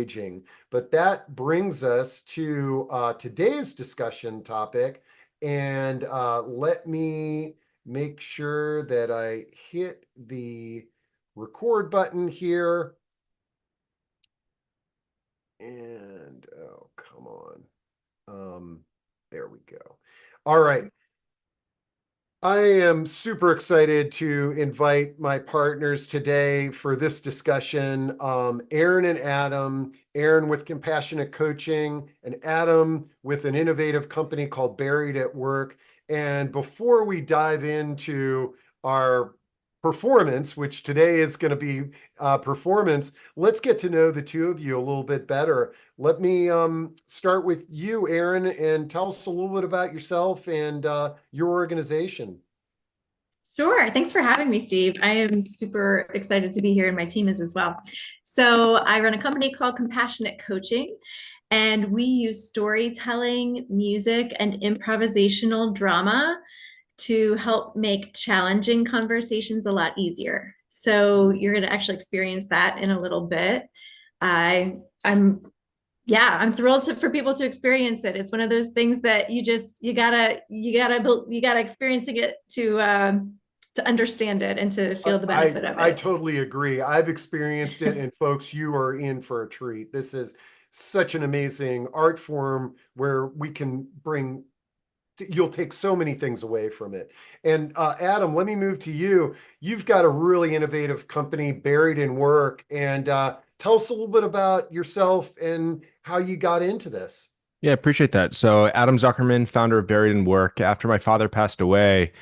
aging. But that brings us to today's discussion topic. And let me make sure that I hit the record button here. And oh, come on. There we go. All right. I am super excited to invite my partners today for this discussion. Aaron and Adam, Aaron with Compassionate Coaching, and Adam with an innovative company called Buried at Work. And before we dive into our performance, which today is going to be performance, let's get to know the two of you a little bit better. Let me start with you, Aaron, and tell us a little bit about yourself and your organization. Sure. Thanks for having me, Steve. I am super excited to be here, and my team is as well. So, I run a company called Compassionate Coaching, and we use storytelling, music, and improvisational drama to help make challenging conversations a lot easier. So, you're going to actually experience that in a little bit. I, I'm I'm thrilled for people to experience it. It's one of those things that you gotta experiencing it to understand it and to feel the benefit of I it. totally agree. I've experienced it, and folks, you are in for a treat. This is such an amazing art form where we can bring, you'll take so many things away from it. And Adam, let me move to you. You've got a really innovative company, Buried in Work, and tell us a little bit about yourself and how you got into this. Yeah, appreciate that. So, Adam Zuckerman, founder of Buried in Work. After my father passed away,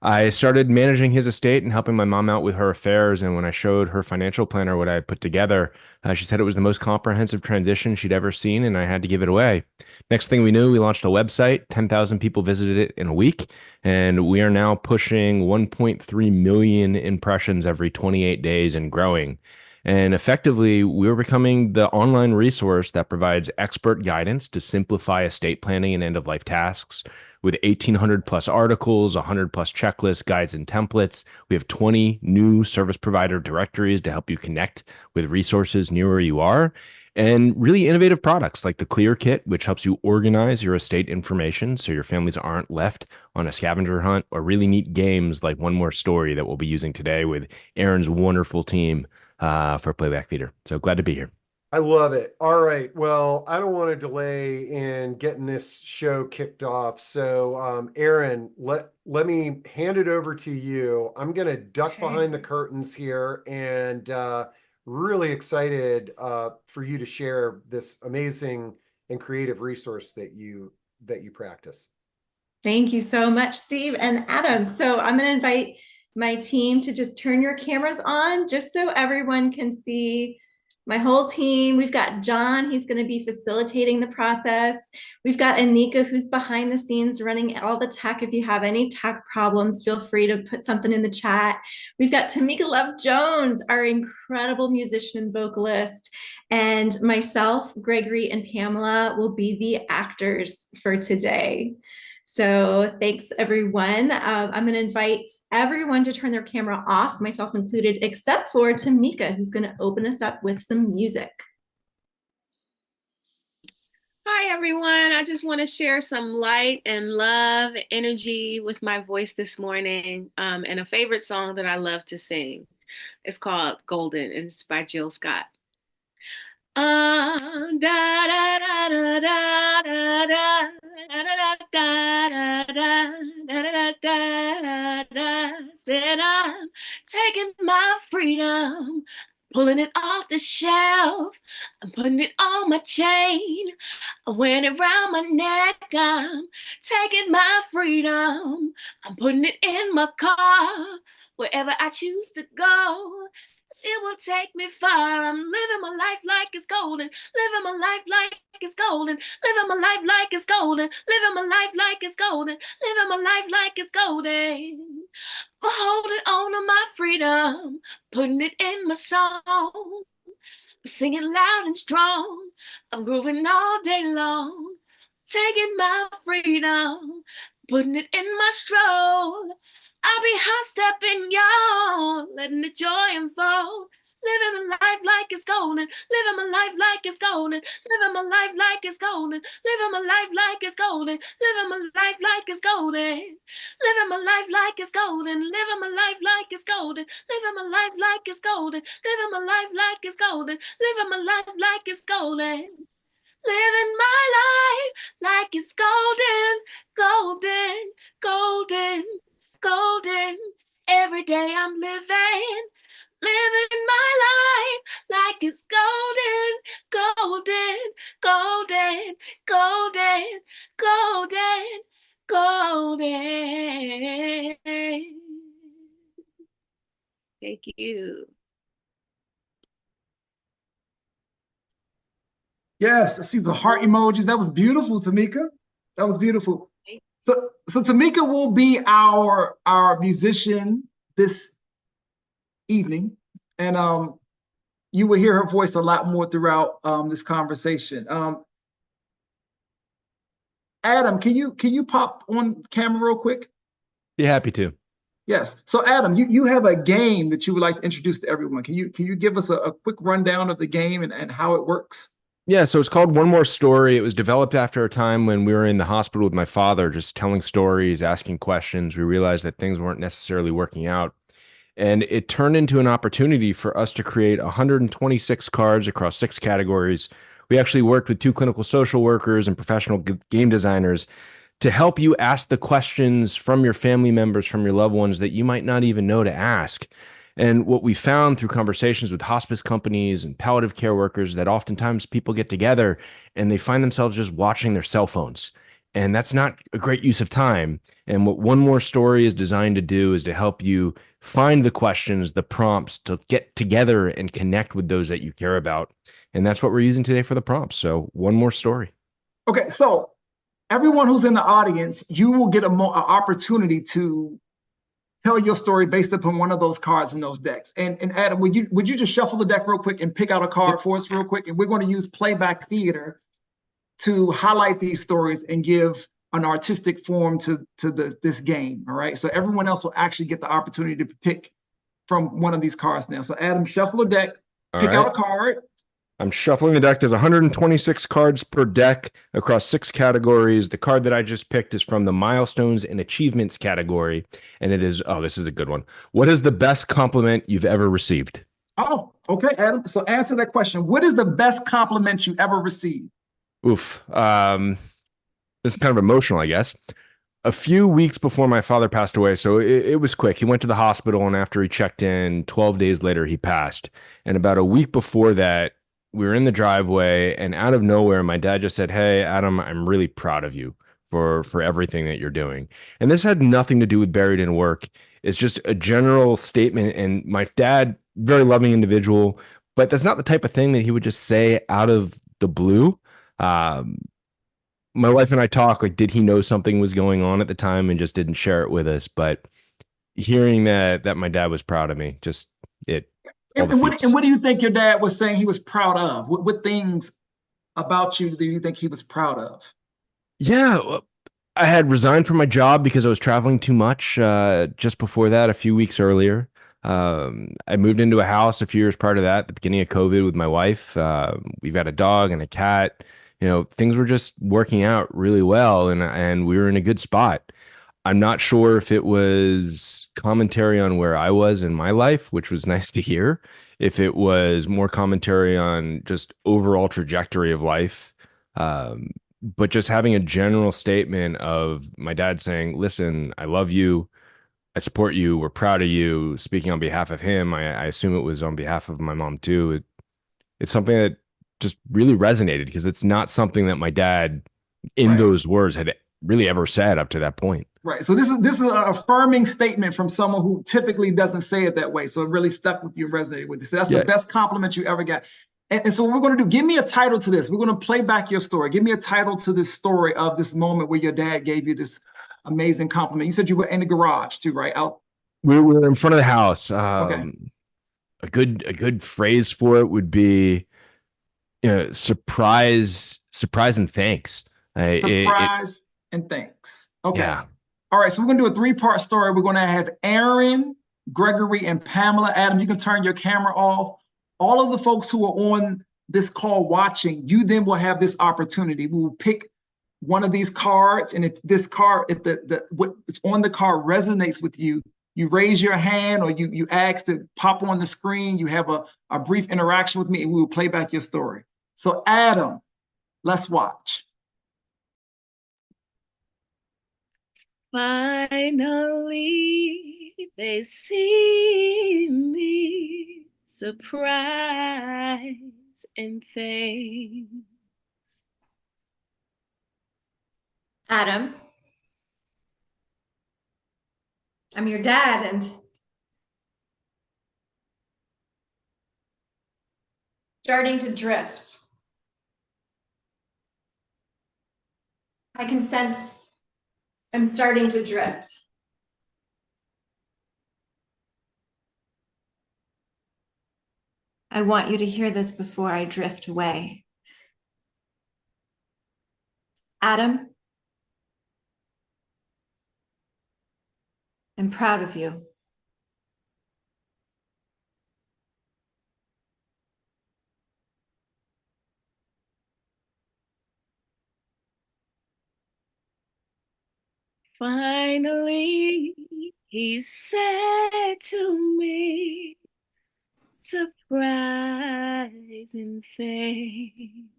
I started managing his estate and helping my mom out with her affairs. And when I showed her financial planner what I had put together, she said it was the most comprehensive transition she'd ever seen, and I had to give it away. Next thing we knew, we launched a website. 10,000 people visited it in a week, and we are now pushing 1.3 million impressions every 28 days and growing. And effectively, we're becoming the online resource that provides expert guidance to simplify estate planning and end of life tasks. With 1,800 plus articles, 100 plus checklists, guides, and templates, we have 20 new service provider directories to help you connect with resources near where you are, and really innovative products like the Clear Kit, which helps you organize your estate information so your families aren't left on a scavenger hunt, or really neat games like One More Story that we'll be using today with Aaron's wonderful team for Playback Theatre. So glad to be here. I love it. All right. Well, I don't want to delay in getting this show kicked off. So, Aaron, let me hand it over to you. I'm going to duck Okay. behind the curtains here, and really excited for you to share this amazing and creative resource that you practice. Thank you so much, Steve and Adam. So I'm going to invite my team to just turn your cameras on just so everyone can see my whole team. We've got John, he's going to be facilitating the process. We've got Anika, who's behind the scenes running all the tech. If you have any tech problems, feel free to put something in the chat. We've got Tamika Love Jones, our incredible musician and vocalist. And myself, Gregory, and Pamela will be the actors for today. So thanks, everyone. I'm going to invite everyone to turn their camera off, myself included, except for Tamika, who's going to open us up with some music. Hi, everyone. I just want to share some light and love, energy with my voice this morning, and a favorite song that I love to sing. It's called Golden, and it's by Jill Scott. Da da da da da da da da da da da da. Said I'm taking my freedom, pulling it off the shelf. I'm putting it on my chain. I'm wearing it around my neck. I'm taking my freedom. I'm putting it in my car, wherever I choose to go. It will take me far. I'm living my life like it's golden. Living my life like it's golden. Living my life like it's golden. Living my life like it's golden. Living my life like it's golden. I'm holding on to my freedom. Putting it in my song. I'm singing loud and strong. I'm grooving all day long. Taking my freedom. Putting it in my stroll. I'll be high stepping, y'all, letting the joy unfold. living my life like it's golden, living my life like it's golden, living my life like it's golden, living my life like it's golden, living my life like it's golden, living my life like it's golden, living my life like it's golden, living my life like it's golden, living my life like it's golden, living my life like it's golden. Living my life like it's golden, golden, golden, golden. Every day I'm living my life like it's golden, golden, golden, golden, golden, golden. Thank you. Yes, I see the heart emojis. That was beautiful, Tamika. That was beautiful. So Tamika will be our musician this evening, and you will hear her voice a lot more throughout this conversation. Adam, can you pop on camera real quick? Be happy to. Yes. So Adam, you have a game that you would like to introduce to everyone. Can you give us a quick rundown of the game and how it works? Yeah, so it's called One More Story. It was developed after a time when we were in the hospital with my father, just telling stories, asking questions. We realized that things weren't necessarily working out. And it turned into an opportunity for us to create 126 cards across 6 categories. We actually worked with 2 clinical social workers and professional game designers to help you ask the questions from your family members, from your loved ones that you might not even know to ask. And what we found through conversations with hospice companies and palliative care workers, that oftentimes people get together and they find themselves just watching their cell phones. And that's not a great use of time. And what One More Story is designed to do is to help you find the questions, the prompts, to get together and connect with those that you care about. And that's what we're using today for the prompts. So One More Story. Okay, so everyone who's in the audience, you will get an opportunity to tell your story based upon one of those cards in those decks. And Adam, would you just shuffle the deck real quick and pick out a card for us real quick? And we're going to use Playback Theatre to highlight these stories and give an artistic form to this game. All right. So everyone else will actually get the opportunity to pick from one of these cards now. So Adam, shuffle a deck, pick out a card. I'm shuffling the deck. There's 126 cards per deck across 6 categories. The card that I just picked is from the milestones and achievements category. And it is, oh, this is a good one. What is the best compliment you've ever received? Oh, okay, Adam. So answer that question. What is the best compliment you ever received? Oof. This is kind of emotional, I guess. A few weeks before my father passed away, so it was quick. He went to the hospital, and after he checked in, 12 days later, he passed. And about a week before that, we were in the driveway, and out of nowhere, my dad just said, "Hey, Adam, I'm really proud of you for everything that you're doing." And this had nothing to do with Buried in Work. It's just a general statement. And my dad, very loving individual, but that's not the type of thing that he would just say out of the blue. My wife and I talk, like, did he know something was going on at the time and just didn't share it with us? But hearing that my dad was proud of me, just it. And what do you think your dad was saying he was proud of? What things about you do you think he was proud of? Yeah, I had resigned from my job because I was traveling too much. Just before that, a few weeks earlier, I moved into a house a few years prior to that, at the beginning of COVID, with my wife. We've got a dog and a cat. You know, things were just working out really well, and we were in a good spot. I'm not sure if it was commentary on where I was in my life, which was nice to hear, if it was more commentary on just overall trajectory of life. But just having a general statement of my dad saying, "Listen, I love you. I support you. We're proud of you." Speaking on behalf of him, I assume it was on behalf of my mom too. It's something that just really resonated because it's not something that my dad, in those words, had really ever said up to that point. Right. So this is an affirming statement from someone who typically doesn't say it that way. So it really stuck with you and resonated with you. So that's the best compliment you ever got. And so what we're going to do, give me a title to this. We're going to play back your story. Give me a title to this story of this moment where your dad gave you this amazing compliment. You said you were in the garage too, right? We were in front of the house. Okay. A good phrase for it would be, surprise and thanks. Surprise and thanks. Okay. Yeah. All right. So we're going to do a 3-part story. We're going to have Aaron, Gregory, and Pamela. Adam, you can turn your camera off all of the folks who are on this call watching, you then will have this opportunity. We will pick one of these cards, and if this card, if what's on the card resonates with you, you raise your hand or you ask to pop on the screen. You have a brief interaction with me, and we will play back your story. So Adam, let's watch. Finally, they see me, surprise and thanks. Adam, I'm your dad, and starting to drift. I can sense I'm starting to drift. I want you to hear this before I drift away. Adam, I'm proud of you. Finally, he said to me, surprise and thanks.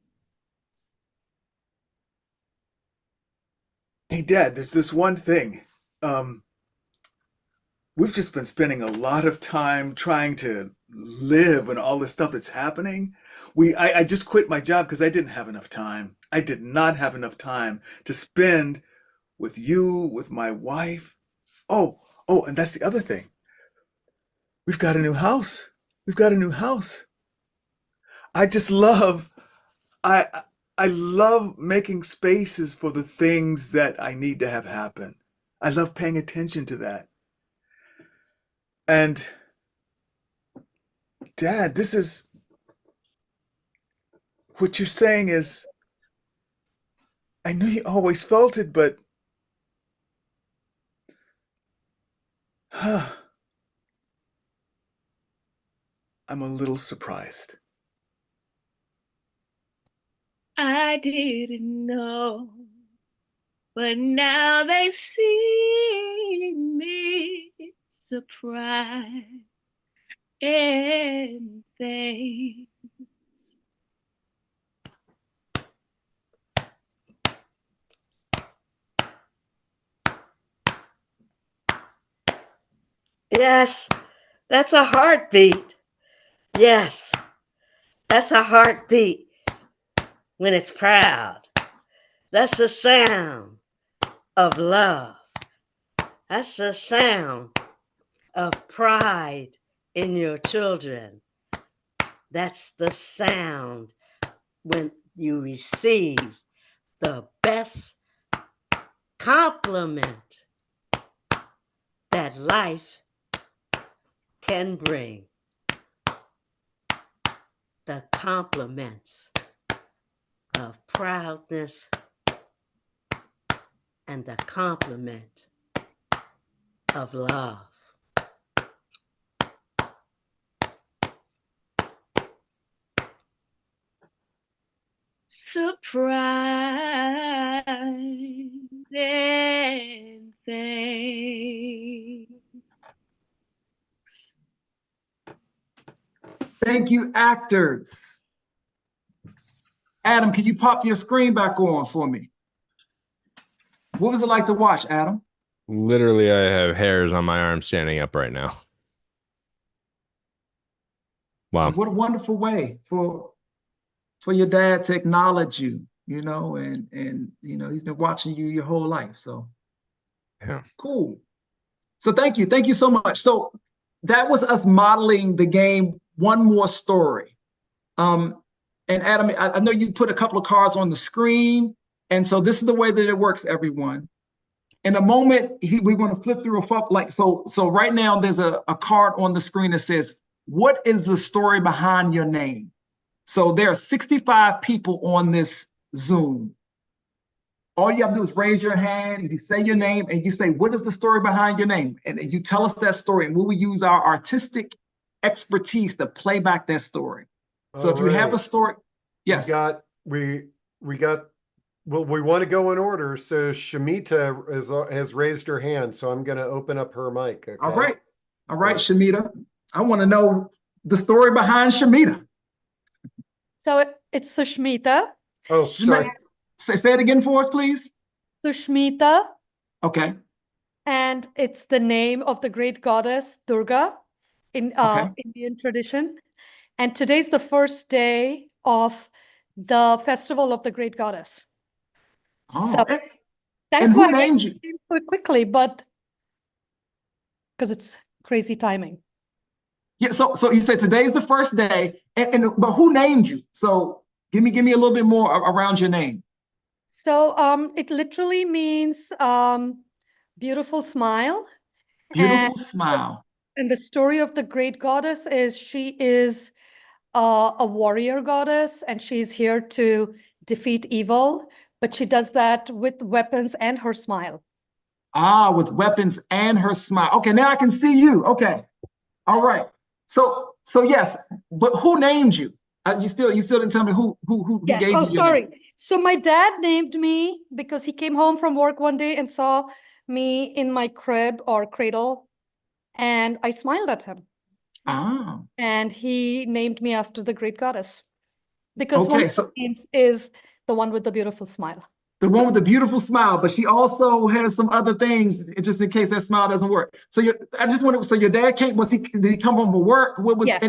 Hey, Dad, there's this one thing. We've just been spending a lot of time trying to live and all this stuff that's happening. I just quit my job because I didn't have enough time. I did not have enough time to spend with you, with my wife. Oh, and that's the other thing. We've got a new house. We've got a new house. I just love, I love making spaces for the things that I need to have happen. I love paying attention to that. And Dad, this is what you're saying is, I knew you always felt it, but I'm a little surprised. I didn't know, but now they see me, surprise and thanks. Yes, that's a heartbeat. Yes, that's a heartbeat when it's proud. That's the sound of love. That's the sound of pride in your children. That's the sound when you receive the best compliment that life can bring. The compliments of proudness and the compliment of love. Surprise and thanks. Thank you, actors. Adam, can you pop your screen back on for me? What was it like to watch, Adam? Literally, I have hairs on my arm standing up right now. Wow. What a wonderful way for your dad to acknowledge you, and he's been watching you your whole life. So Yeah. cool. So thank you so much. So that was us modeling the game One More Story. And Adam, I know you put a couple of cards on the screen, and so this is the way that it works, everyone. In a moment, we're going to flip through so right now there's a card on the screen that says, what is the story behind your name? So there are 65 people on this Zoom. All you have to do is raise your hand, and you say your name, and you say, what is the story behind your name? And you tell us that story, and we will use our artistic expertise to play back that story. So All if you have a right. story, yes. We got well, we want to go in order. So Shamita has raised her hand, so I'm going to open up her mic. Okay. All right. All right, Right. Shamita. I want to know the story behind Shamita. So it's Sushmita. Oh, sorry. Say it again for us, please. Sushmita, Okay. and it's the name of the great goddess Durga in Okay. Indian tradition. And today's the first day of the festival of the great goddess. Oh, So and that's who why I named you? came so quickly, but because it's crazy timing. Yeah. So you said today's the first day, but who named you? So give me a little bit more around your name. So it literally means beautiful smile. Beautiful smile. And the story of the great goddess is she is a warrior goddess, and she's here to defeat evil, but she does that with weapons and her smile. Ah, with weapons and her smile. Okay, now I can see you. Okay. All right. So yes, but who named you? You still didn't tell me who Yes. gave Oh, you your name. sorry. So my dad named me because he came home from work one day and saw me in my crib or cradle, and I smiled at him. Ah. And he named me after the great goddess because one Okay, of the so names is the one with the beautiful smile. the one with the beautiful smile, but she also has some other things just in case that smile doesn't work. So I just want to. So your dad came. Did he come home from work? What was? Yes.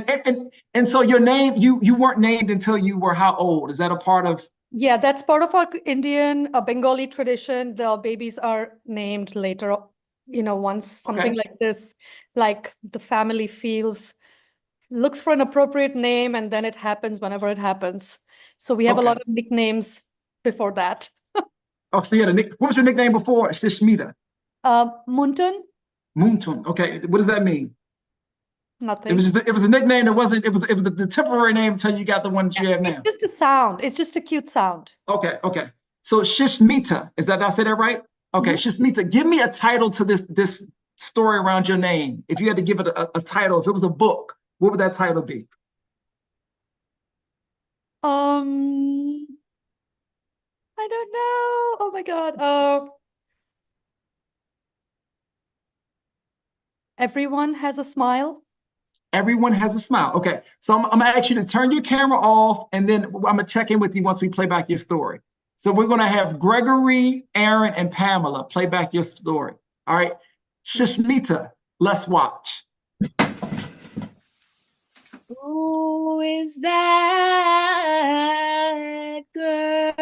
And so your name. You weren't named until you were how old? Is that a part of? Yeah, that's part of our Indian, Bengali tradition. The babies are named later, once something Okay. like this, like the family looks for an appropriate name, and then it happens whenever it happens. So we have a Okay. lot of nicknames before that. Oh, so you had what was your nickname before? Shishmita. Muntun, Moontun. Okay. What does that mean? nothing. It was a nickname that wasn't. It was the temporary name until you got the one that you have now. It's just a sound. It's just a cute sound. Okay. Okay. So Shishmita, did I say that right? Okay. Shishmita, give me a title to this story around your name. If you had to give it a title, if it was a book, what would that title be? I don't know. Oh my God. Everyone has a smile. Everyone has a smile. Okay. So I'm gonna ask you to turn your camera off, and then I'm gonna check in with you once we play back your story. So we're gonna have Gregory, Aaron, and Pamela play back your story. All right. Shishmita, let's watch. Who is that girl?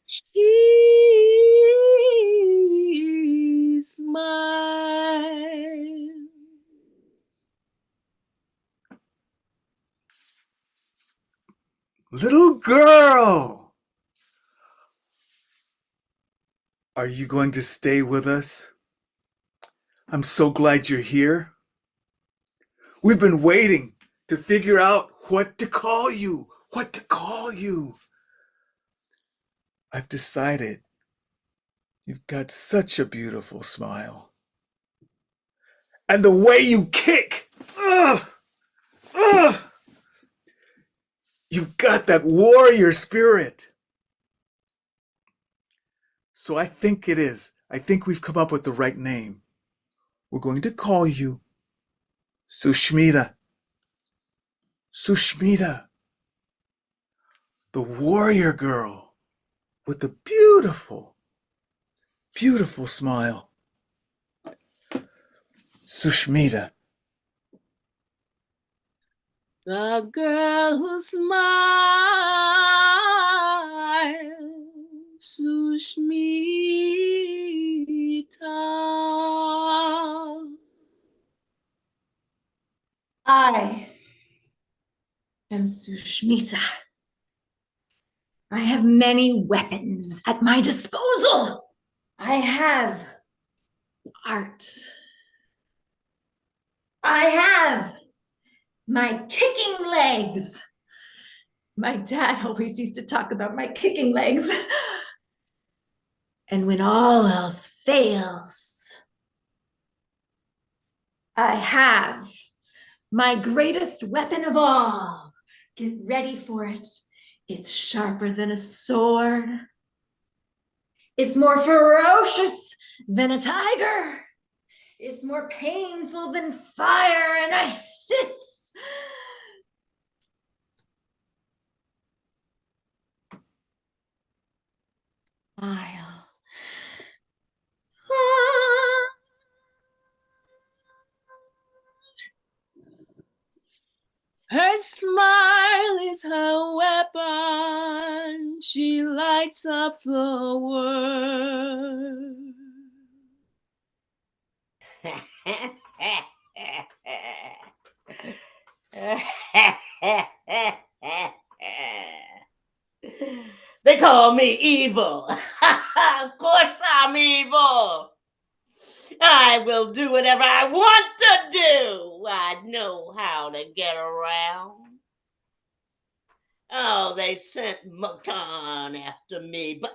She smiles. Little girl, are you going to stay with us? I'm so glad you're here. We've been waiting to figure out what to call you. I've decided you've got such a beautiful smile. And the way you kick, you've got that warrior spirit. So I think we've come up with the right name. We're going to call you Sushmita. Sushmita, the warrior girl with the beautiful, beautiful smile. Sushmita. The girl who smiles, Sushmita. I am Sushmita. I have many weapons at my disposal. I have art. I have my kicking legs. My dad always used to talk about my kicking legs. And when all else fails, I have my greatest weapon of all. Get ready for it. It's sharper than a sword. It's more ferocious than a tiger. It's more painful than fire and ice. It's I'll Her smile is her weapon. She lights up the world. They call me evil. Of course I'm evil. I will do whatever I want to do. I know how to get around. Oh, they sent Mokan after me, but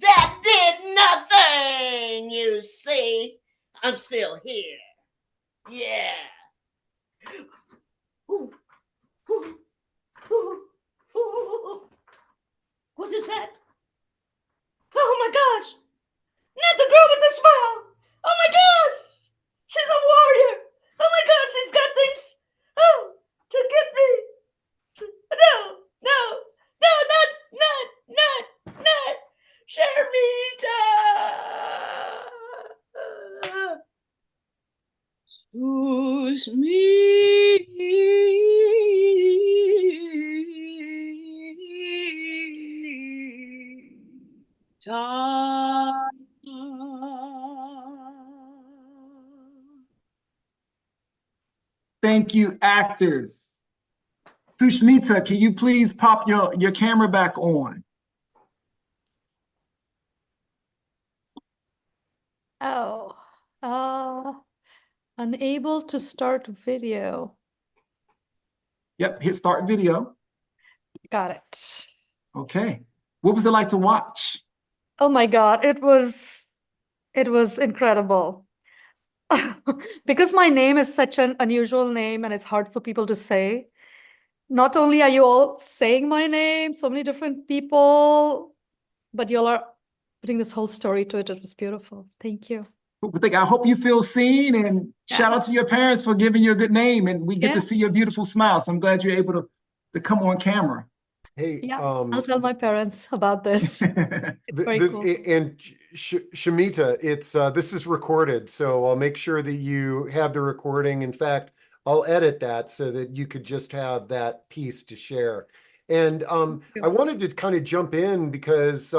that did nothing, you see. I'm still here. Yeah. Ooh, ooh, ooh, ooh. What is that? Oh my gosh! Not the girl with the smile! Oh my gosh! She's a warrior! Oh my gosh, she's got things to get me! No, no, no, not Sharmita! Who's me? Thank you, actors. Sushmita, can you please pop your camera back on? Oh, unable to start video. Yep, hit start video. Got it. Okay. What was it like to watch? Oh my God, it was incredible. Because my name is such an unusual name and it's hard for people to say. Not only are you all saying my name, so many different people, but you all are putting this whole story to it. It was beautiful. Thank you. I hope you feel seen, and shout out to your parents for giving you a good name, and we get to see your beautiful smile. So I'm glad you're able to come on camera. Hey, Yeah, I'll tell my parents about this. It's very cool. And Shamita, it's this is recorded, so I'll make sure that you have the recording. In fact, I'll edit that so that you could just have that piece to share. And I wanted to kind of jump in because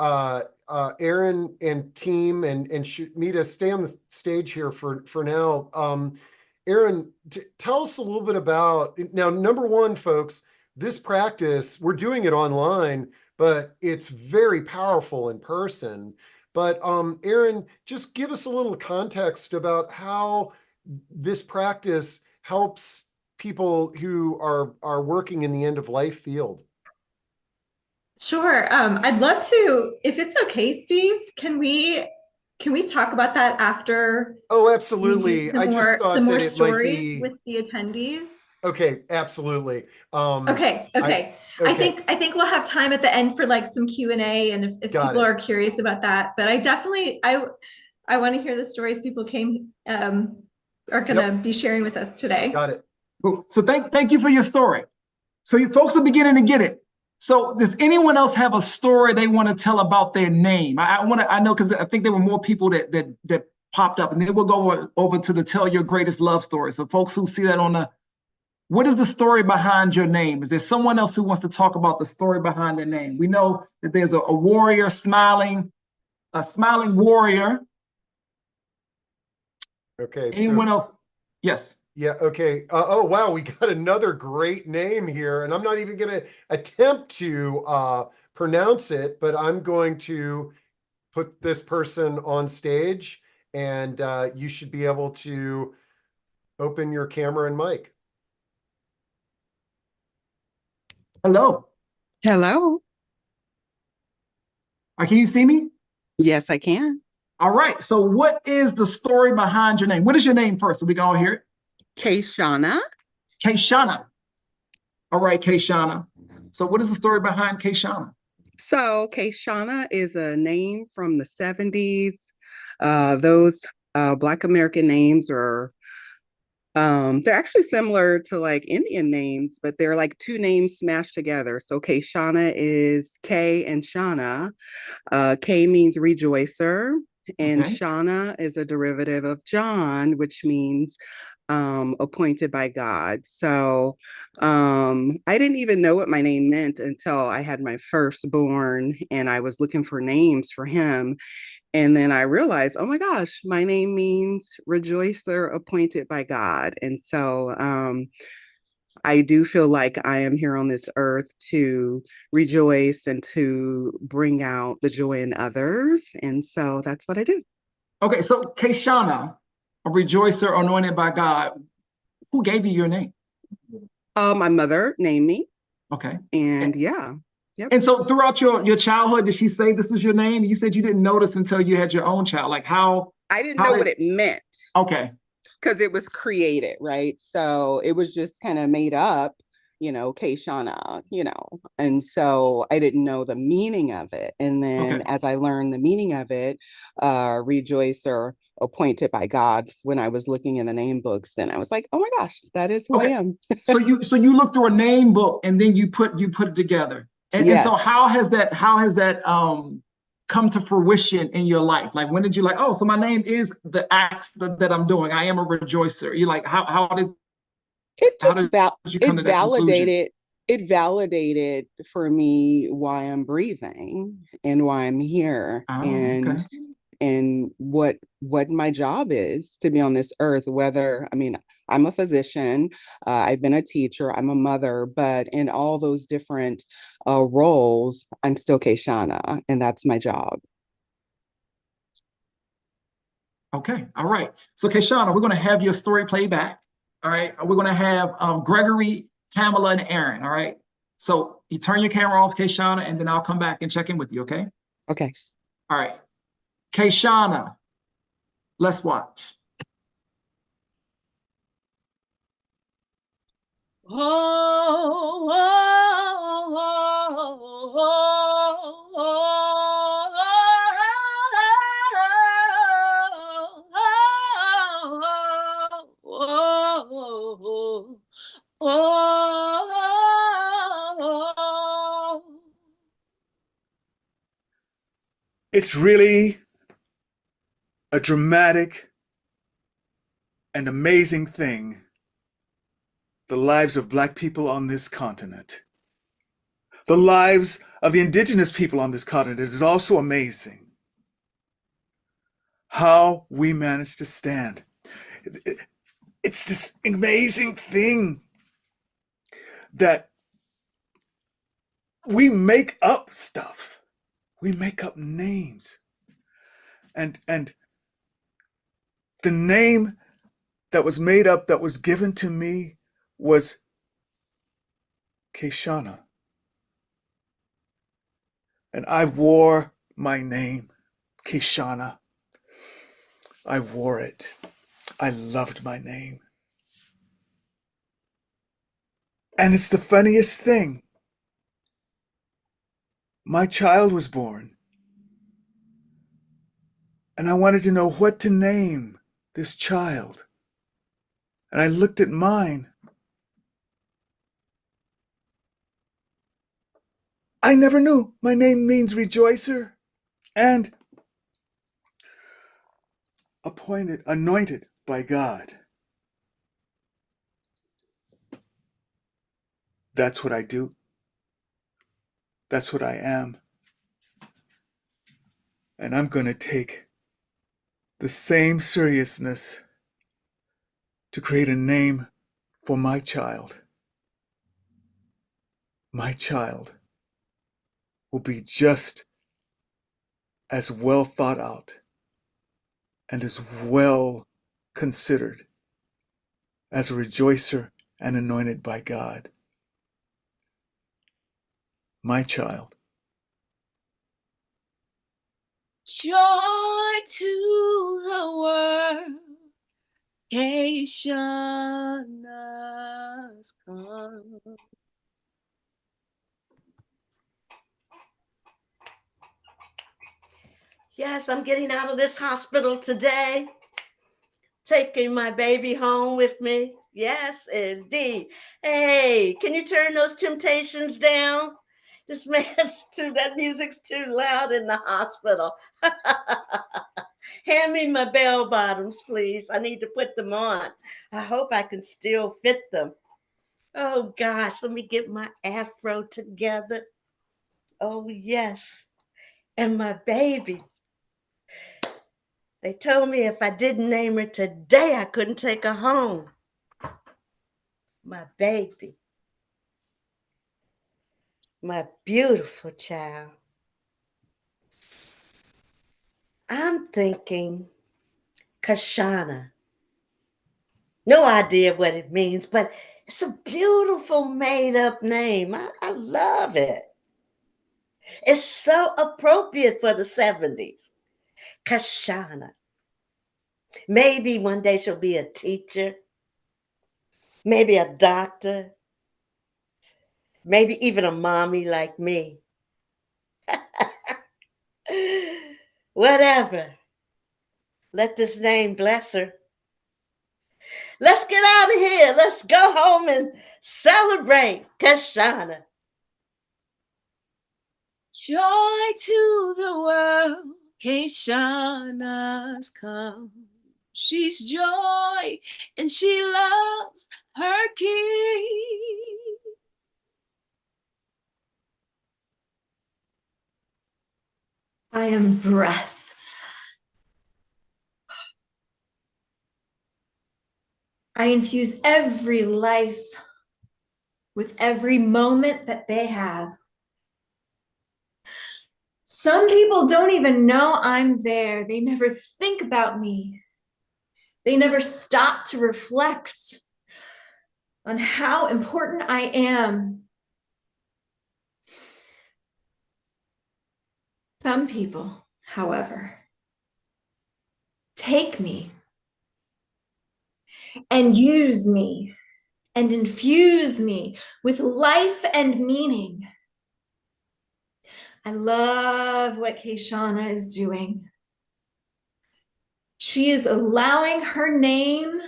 Aaron and team and Shamita, stay on the stage here for now. Aaron, tell us a little bit about now. Number one, folks, this practice, we're doing it online, but it's very powerful in person. But Aaron, just give us a little context about how this practice helps people who are working in the end of life field. Sure. I'd love to, if it's okay, Steve, can we talk about that after? Oh, absolutely. We do I just thought some more that it might stories be with the attendees. okay. Absolutely. Okay. I think we'll have time at the end for like some Q&A, and if people are curious about that. But I definitely I want to hear the stories people are gonna be sharing with us today. Got it. So thank you for your story. So you folks are beginning to get it. So does anyone else have a story they want to tell about their name? I know, because I think there were more people that popped up, and then we'll go over to the tell your greatest love story. So folks who see that on the, what is the story behind your name? Is there someone else who wants to talk about the story behind their name? We know that there's a warrior, a smiling warrior. Okay. Anyone else? Yes. Yeah. Okay. Oh, wow. We got another great name here, and I'm not even going to attempt to pronounce it, but I'm going to put this person on stage, and you should be able to open your camera and mic. Hello. Hello. Can you see me? Yes, I can. All right. So what is the story behind your name? What is your name first so we can all hear it? Kayshana. Kayshana. All right, Kayshana. So what is the story behind Kayshana? So Kayshana is a name from the 70s. Those Black American names are they're actually similar to like Indian names, but they're like two names smashed together. So Kayshana is Kay and Shana. Kay means rejoicer, and Okay. Shana is a derivative of John, which means appointed by God. So I didn't even know what my name meant until I had my firstborn and I was looking for names for him. And then I realized, oh my gosh, my name means rejoicer appointed by God. And so I do feel like I am here on this earth to rejoice and to bring out the joy in others. And so that's what I do. Okay, so Kayshana, a rejoicer anointed by God. Who gave you your name? My mother named me. Okay. And yeah. Yep. And so throughout your childhood, did she say this was your name? You said you didn't notice until you had your own child. Like I didn't know what it meant. Okay. Because it was created, right? So it was just kind of made up, Kayshana, and so I didn't know the meaning of it. And then Okay. as I learned the meaning of it, rejoicer appointed by God, when I was looking in the name books, then I was like, oh my gosh, that is who I am. So you looked through a name book and then you put it together. And Yes. so how has that come to fruition in your life? Like when did you like, oh, so my name is the acts that I'm doing. I am a rejoicer. You like how did It how just did you come to that conclusion? it validated for me why I'm breathing and why I'm here, Oh, and okay. and what my job is to be on this earth. Whether, I mean, I'm a physician, I've been a teacher, I'm a mother, but in all those different roles, I'm still Kayshana, and that's my job. Okay, all right. So Kayshana, we're going to have your story played back. All right, we're going to have Gregory, Kamala, and Aaron. All right. So you turn your camera off, Kayshana, and then I'll come back and check in with you. Okay. Okay. All right. Kayshana, let's watch. Oh, oh, It's really a dramatic and amazing thing, the lives of Black people on this continent. The lives of the indigenous people on this continent is also amazing. How we managed to stand. It's this amazing thing that we make up stuff. We make up names. And the name that was made up, that was given to me, was Kayshana. And I wore my name, Kayshana. I wore it. I loved my name. And it's the funniest thing. My child was born. And I wanted to know what to name this child. And I looked at mine. I never knew my name means rejoicer and anointed by God. That's what I do. That's what I am. And I'm going to take the same seriousness to create a name for my child. My child will be just as well thought out and as well considered as a rejoicer and anointed by God. My child. Joy to the world, Haitiana's come. Yes, I'm getting out of this hospital today. Taking my baby home with me. Yes, indeed. Hey, can you turn those temptations down? This that music's too loud in the hospital. Hand me my bell bottoms, please. I need to put them on. I hope I can still fit them. Oh gosh, let me get my afro together. Oh yes. And my baby. They told me if I didn't name her today, I couldn't take her home. My baby. My beautiful child. I'm thinking Kashana. No idea what it means, but it's a beautiful made up name. I love it. It's so appropriate for the 70s. Kashana. Maybe one day she'll be a teacher, maybe a doctor, maybe even a mommy like me. Whatever. Let this name bless her. Let's get out of here. Let's go home and celebrate Kashana. Joy to the world, Haitiana's come. She's joy and she loves her king. I am breath. I infuse every life with every moment that they have. Some people don't even know I'm there. They never think about me. They never stop to reflect on how important I am. Some people, however, take me and use me and infuse me with life and meaning. I love what Kashana is doing. She is allowing her name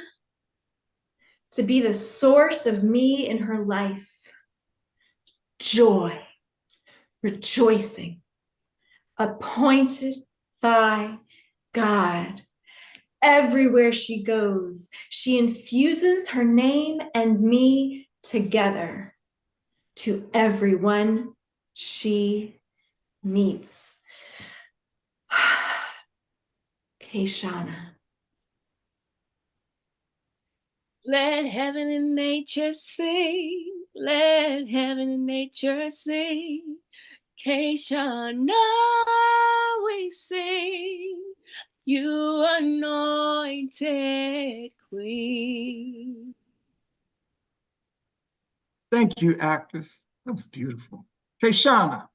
to be the source of me in her life. Joy, rejoicing, appointed by God. Everywhere she goes, she infuses her name and me together to everyone she meets. Kashana. Let heaven and nature sing. Let heaven and nature sing. Kashana, we sing. You anointed queen. Thank you, actress. That was beautiful. Kashana.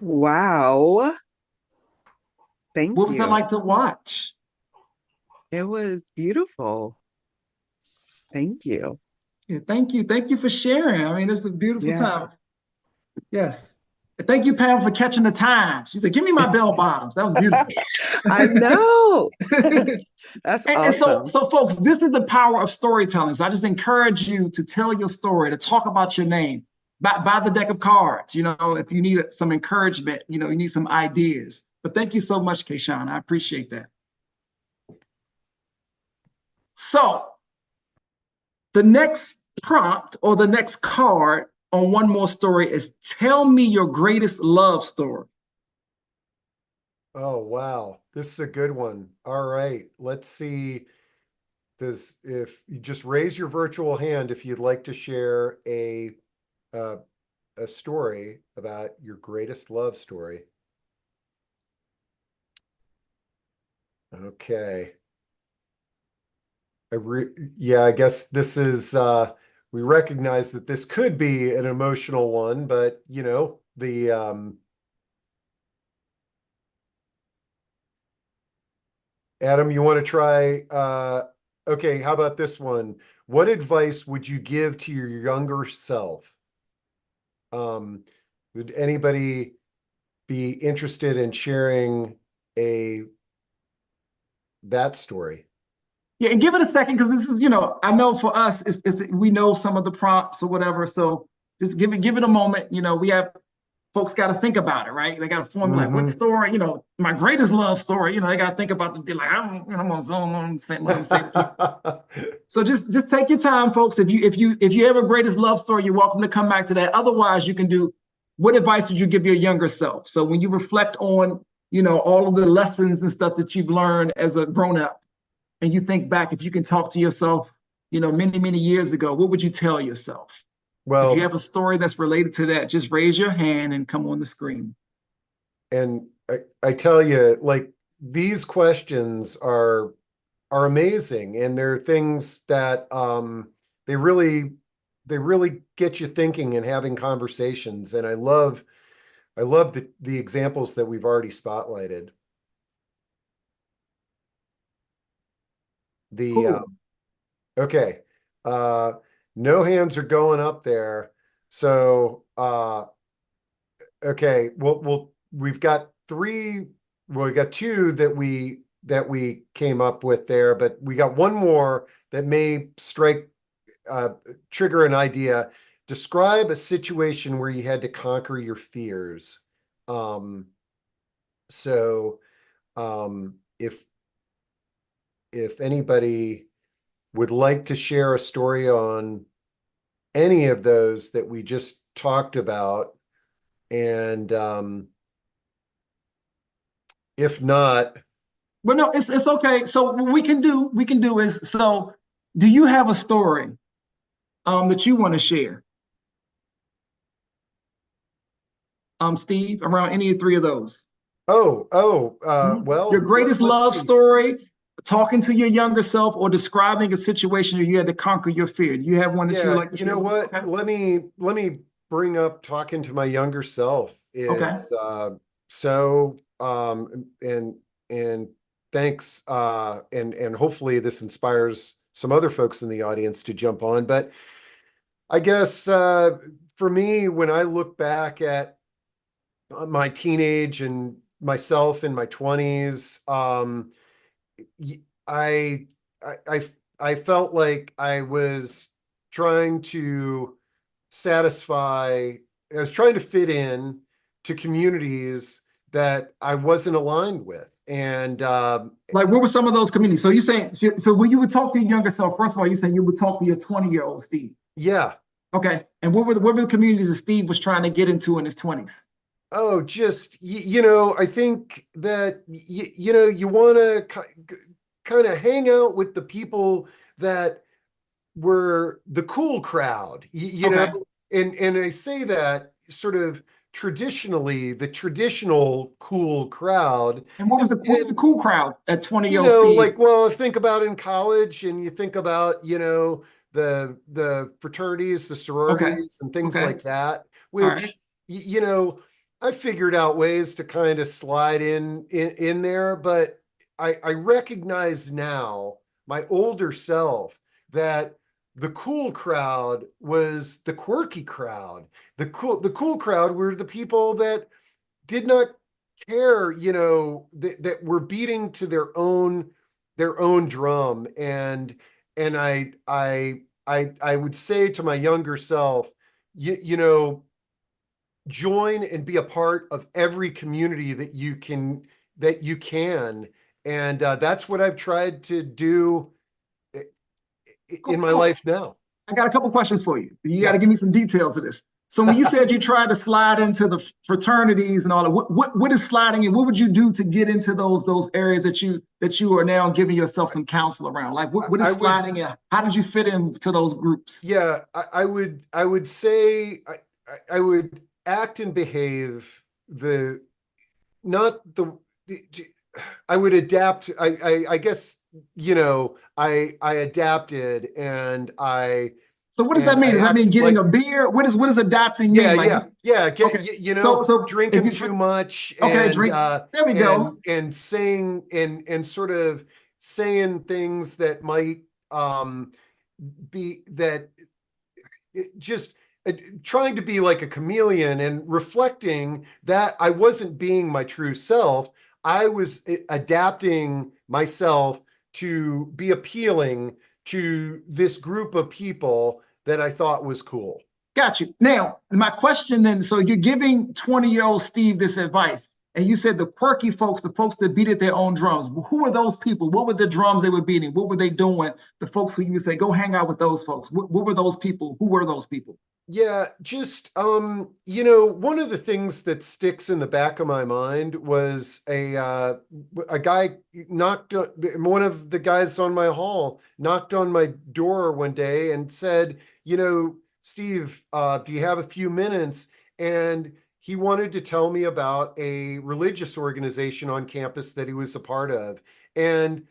Wow. Thank What was that you. like to watch? It was beautiful. Thank you. Yeah, thank you. Thank you for sharing. I mean, it's a beautiful Yeah. time. Yes. Thank you, Pam, for catching the time. She said, give me my bell bottoms. That was beautiful. I know. That's And so, awesome. folks, this is the power of storytelling. So I just encourage you to tell your story, to talk about your name, buy the deck of cards. You know, if you need some encouragement, you know, you need some ideas. But thank you so much, Kayshawn. I appreciate that. So the next prompt or the next card on One More Story is tell me your greatest love story. Oh, wow. This is a good one. All right. Let's see. If you just raise your virtual hand if you'd like to share a story about your greatest love story. Okay. Yeah, I guess this is we recognize that this could be an emotional one, but you know, Adam, you want to try? Okay, how about this one? What advice would you give to your younger self? Would anybody be interested in sharing a that story? Yeah, and give it a second because this is, I know for us, we know some of the prompts or whatever. So just give it a moment. We have folks got to think about it, right? They got to formulate what story, my greatest love story. They got to think about the like. I'm gonna zoom on and say, So just take your time, folks. If you have a greatest love story, you're welcome to come back to that. Otherwise, you can do what advice would you give your younger self? So when you reflect on, all of the lessons and stuff that you've learned as a grown up, and you think back, if you can talk to yourself, many, many years ago, what would you tell yourself? If you have a story that's related to that, just raise your hand and come on the screen. And I tell you, like, these questions are amazing, and they're things that they really get you thinking and having conversations. And I love the examples that we've already spotlighted. Cool. Okay. No hands are going up there. So okay, we've got three, well, we got two that we came up with there, but we got one more that may trigger an idea. Describe a situation where you had to conquer your fears. So if anybody would like to share a story on any of those that we just talked about, and if not, well, no, it's okay. So what we can do is, so do you have a story that you want to share, Steve, around any of three of those? well, your greatest let's love see. story, talking to your younger self, or describing a situation where you had to conquer your fear. Do you have one that you would like to share? You know what? Okay. Let me bring up talking to my younger self is so and thanks and hopefully this inspires some other folks in the audience to jump on. But I guess for me, when I look back at my teenage and myself in my 20s, I, I I felt like I was trying to satisfy, I was trying to fit in to communities that I wasn't aligned with. And like, what were some of those communities? So you saying, so when you would talk to your younger self, first of all, you saying you would talk to your 20-year-old Steve. yeah. Okay. And what were the communities that Steve was trying to get into in his 20s? Oh, just, I think that, you want to kind of hang out with the people that were the cool crowd, you know, and I say that sort of traditionally, the traditional cool crowd. And what was the cool crowd at 20-year-old Steve? Steve? Like, well, think about in college, and you think about, the fraternities, the sororities, and things like that, which, I figured out ways to kind of slide in there, but I recognize now, my older self, that the cool crowd was the quirky crowd. The cool crowd were the people that did not care, that were beating to their own drum. And I would say to my younger self, join and be a part of every community that you can. And that's what I've tried to do in my life now. I got a couple questions for you. You got to give me some details of this. So when you said you tried to slide into the fraternities and all that, what is sliding in? What would you do to get into those areas that you are now giving yourself some counsel around? Like what is sliding in? How did you fit into those groups? Yeah, I would say I would act and behave I would adapt. I guess, I adapted, and So what does that And mean? I Does that mean act getting like, a beer? What does adapting mean? yeah, Like, yeah. okay. You So know, if drinking you too much okay, and drink. There we go. and saying and sort of saying things that might be that just trying to be like a chameleon and reflecting that I wasn't being my true self. I was adapting myself to be appealing to this group of people that I thought was cool. Got you. Now, my question then, so you're giving 20-year-old Steve this advice, and you said the quirky folks, the folks that beat at their own drums. Well, who are those people? What were the drums they were beating? What were they doing? The folks who you would say, go hang out with those folks. What were those people? Who were those people? Yeah, just you know, one of the things that sticks in the back of my mind was a guy knocked on, one of the guys on my hall knocked on my door one day and said, you know, Steve, do you have a few minutes? And he wanted to tell me about a religious organization on campus that he was a part of. And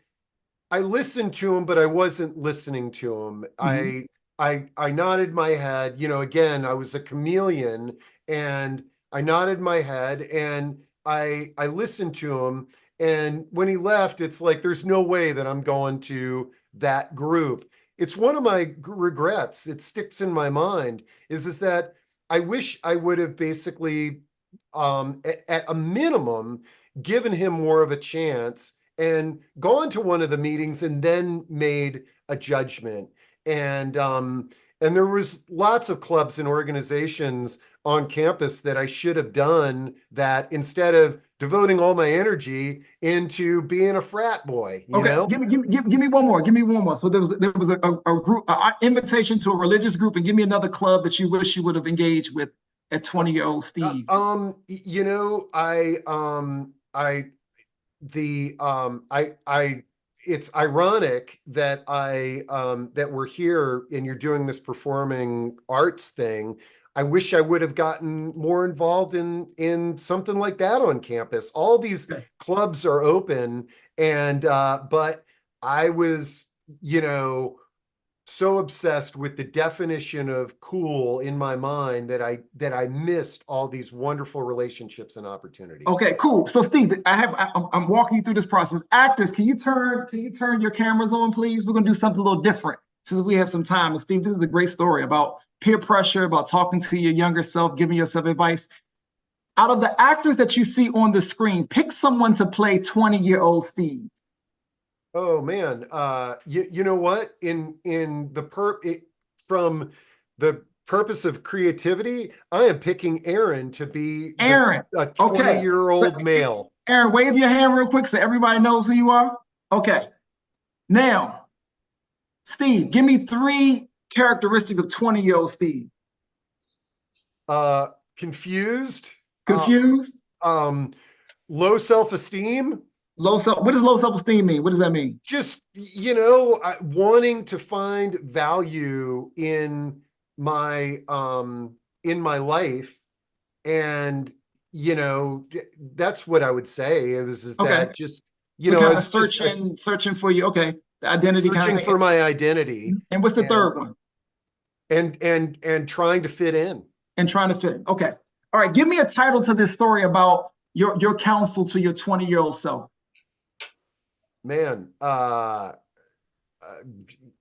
I listened to him, but I wasn't listening to him. Mhm. I nodded my head. You know, again, I was a chameleon, and I nodded my head, and I listened to him. And when he left, it's like there's no way that I'm going to that group. It's one of my regrets. It sticks in my mind. Is that I wish I would have basically, at a minimum, given him more of a chance and gone to one of the meetings and then made a judgment. And there was lots of clubs and organizations on campus that I should have done that instead of devoting all my energy into being a frat boy, you Okay, know? give me one more. Give me one more. So there was a group, an invitation to a religious group, and give me another club that you wish you would have engaged with at 20-year-old Steve. You know, I it's ironic that that we're here and you're doing this performing arts thing. I wish I would have gotten more involved in something like that on campus. All these Okay. clubs are open, and but I was, you know, so obsessed with the definition of cool in my mind that I missed all these wonderful relationships and opportunities. Okay, cool. So Steve, I'm walking you through this process. Actors, can you turn your cameras on, please? We're gonna do something a little different since we have some time. And Steve, this is a great story about peer pressure, about talking to your younger self, giving yourself advice. Out of the actors that you see on the screen, pick someone to play 20-year-old Steve. Oh man, you know what? From the purpose of creativity, I am picking Aaron to be Aaron. a Okay. 20-year-old male. Aaron, wave your hand real quick so everybody knows who you are. Okay. Now, Steve, give me 3 characteristics of 20-year-old Steve. Confused, Confused, low self-esteem, what does low self-esteem mean? What does that mean? just, you know, wanting to find value in my life. And, you know, that's what I would say. Is Okay. that just, you So know, kind of it's just searching for you. Okay. The identity kind searching of thing. for my identity And what's the and third one? and trying to fit in. And trying to fit in. Okay. All right. Give me a title to this story about your counsel to your 20-year-old self. Man,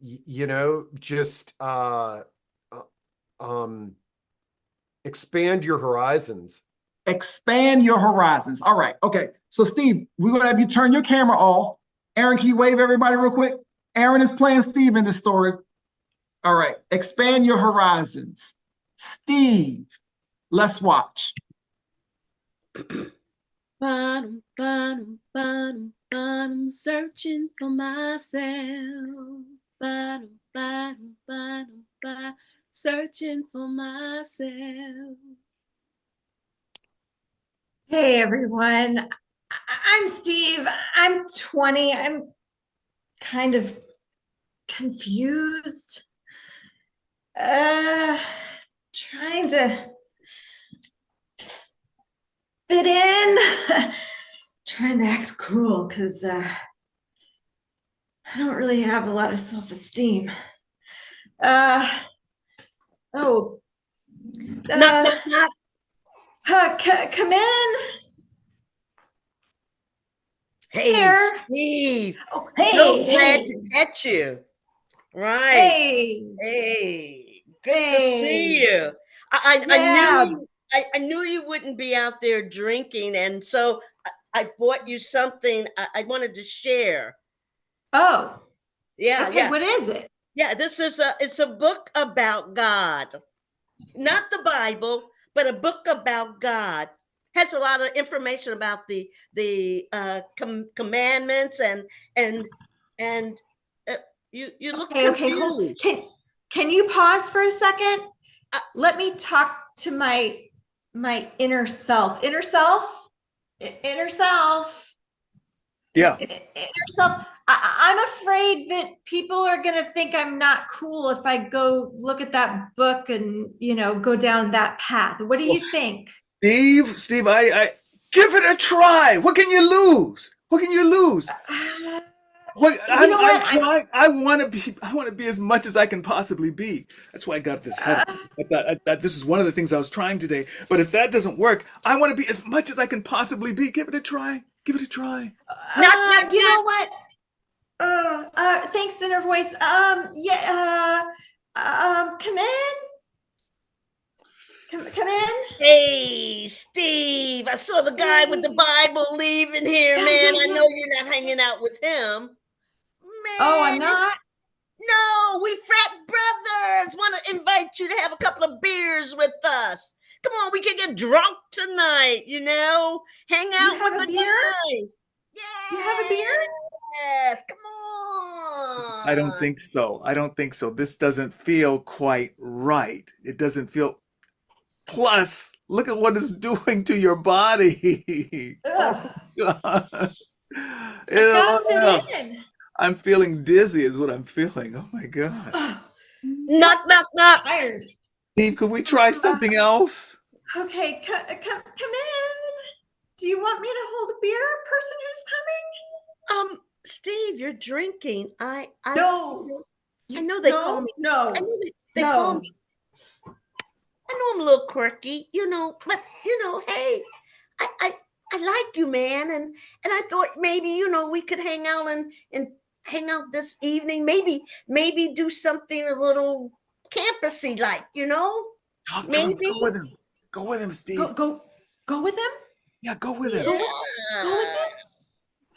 you know, just expand your horizons. Expand your horizons. All right. Okay. So Steve, we're gonna have you turn your camera off. Aaron, can you wave everybody real quick? Aaron is playing Steve in this story. All right. Expand your horizons. Steve, let's watch. Bottom, bottom, bottom, bottom, searching for myself. Bottom, bottom, bottom, bottom, searching for myself. Hey everyone, I'm Steve. I'm 20. I'm kind of confused. Trying to fit in. Trying to act cool because I don't really have a lot of self-esteem. Oh, Knock, knock, knock. come in. Hey, Here. Steve. Oh, So hey, glad hey, to catch you. Right. hey, Hey, good to see hey. you. I Yeah. knew I knew you wouldn't be out there drinking, and so I bought you something I wanted to share. Oh, Yeah, okay. yeah, What is it? yeah. It's a book about God, not the Bible, but a book about God. Has a lot of information about the commandments and and uh, you look Okay, hold. confused. Can you pause for a second? Uh, Let me talk to my inner self. Inner self? Inner self. Yeah. Inner self. I'm afraid that people are gonna think I'm not cool if I go look at that book and go down that path. What do Well, you think? Steve, I give it a try. What can you lose? What can you lose? What You know I'm what? trying. I want to be as much as I can possibly be. That's why I got this head. I thought this is one of the things I was trying today. But if that doesn't work, I want to be as much as I can possibly be. Give it a try. Give it a try. Knock, knock, You knock. know what? Thanks, inner voice. Yeah. Come in. Come in. Hey, Steve, I saw the guy with the Bible leaving here, Yeah, man. yeah, I yeah. know you're not hanging out with him. Oh, I'm Man, not. no, we frat brothers. Want to invite you to have a couple of beers with us. Come on, we can get drunk tonight, Hang You out with have a the beer? guys. You have a beer? Yes, come I don't on. think so. I don't think so. This doesn't feel quite right. It doesn't feel. Plus, look at what it's doing to your body. Oh Ugh. God. I've got to Ugh. fit in. I'm feeling dizzy, is what I'm feeling. Oh my God. Ugh. Knock, knock, knock. Tired. Steve, could we try something else? Okay, come in. Do you want me to hold a beer, person Steve, you're drinking. who's coming? No. I know they call No, me. I no, know they call no. me. I know I'm a little quirky, but hey, I I like you, man, and I thought maybe we could hang out and hang out this evening. Maybe do something a little campusy, Go maybe. with him. Go with him, Go, Steve. go, go with him. Yeah, go with him. Go with, go with Yeah. him.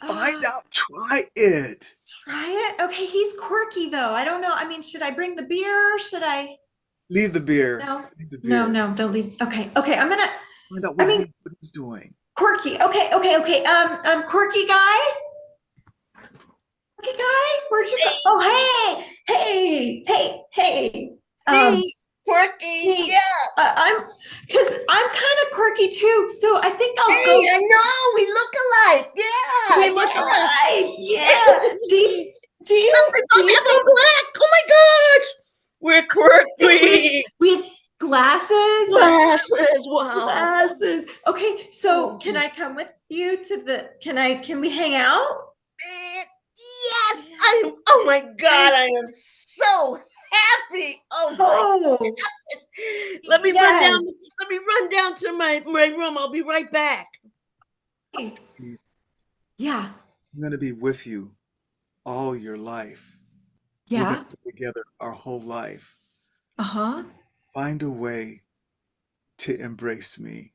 Find out. Try it. Try it. Okay, he's quirky though. I don't know. I mean, should I bring the beer? Should I? Leave the beer. No, Leave the no, beer. no. Don't leave. Okay, I'm gonna. Find out I what mean, he's doing. quirky. Okay. Quirky guy. Quirky guy. Where'd you go? Oh, hey. Me, quirky. Hey, Yeah. I'm kind of quirky too. So I think I'll Hey, go. I know we look alike. Yeah. We look Yeah. alike. Yeah. Do you We do both you have think on black. Oh my gosh. We're quirky. we have glasses? Glasses. Wow. Glasses. Okay, so Oh, can I come with you to the? Can we hang out? yes. Oh my God. I am Yes. so happy. Oh my Oh, goodness. Let me run down. yes. Let me run down to my room. I'll be right back. Yeah. I'm going to be with you all your life. We're going Yeah. to be together our whole life. Uh-huh. Find a way to embrace me.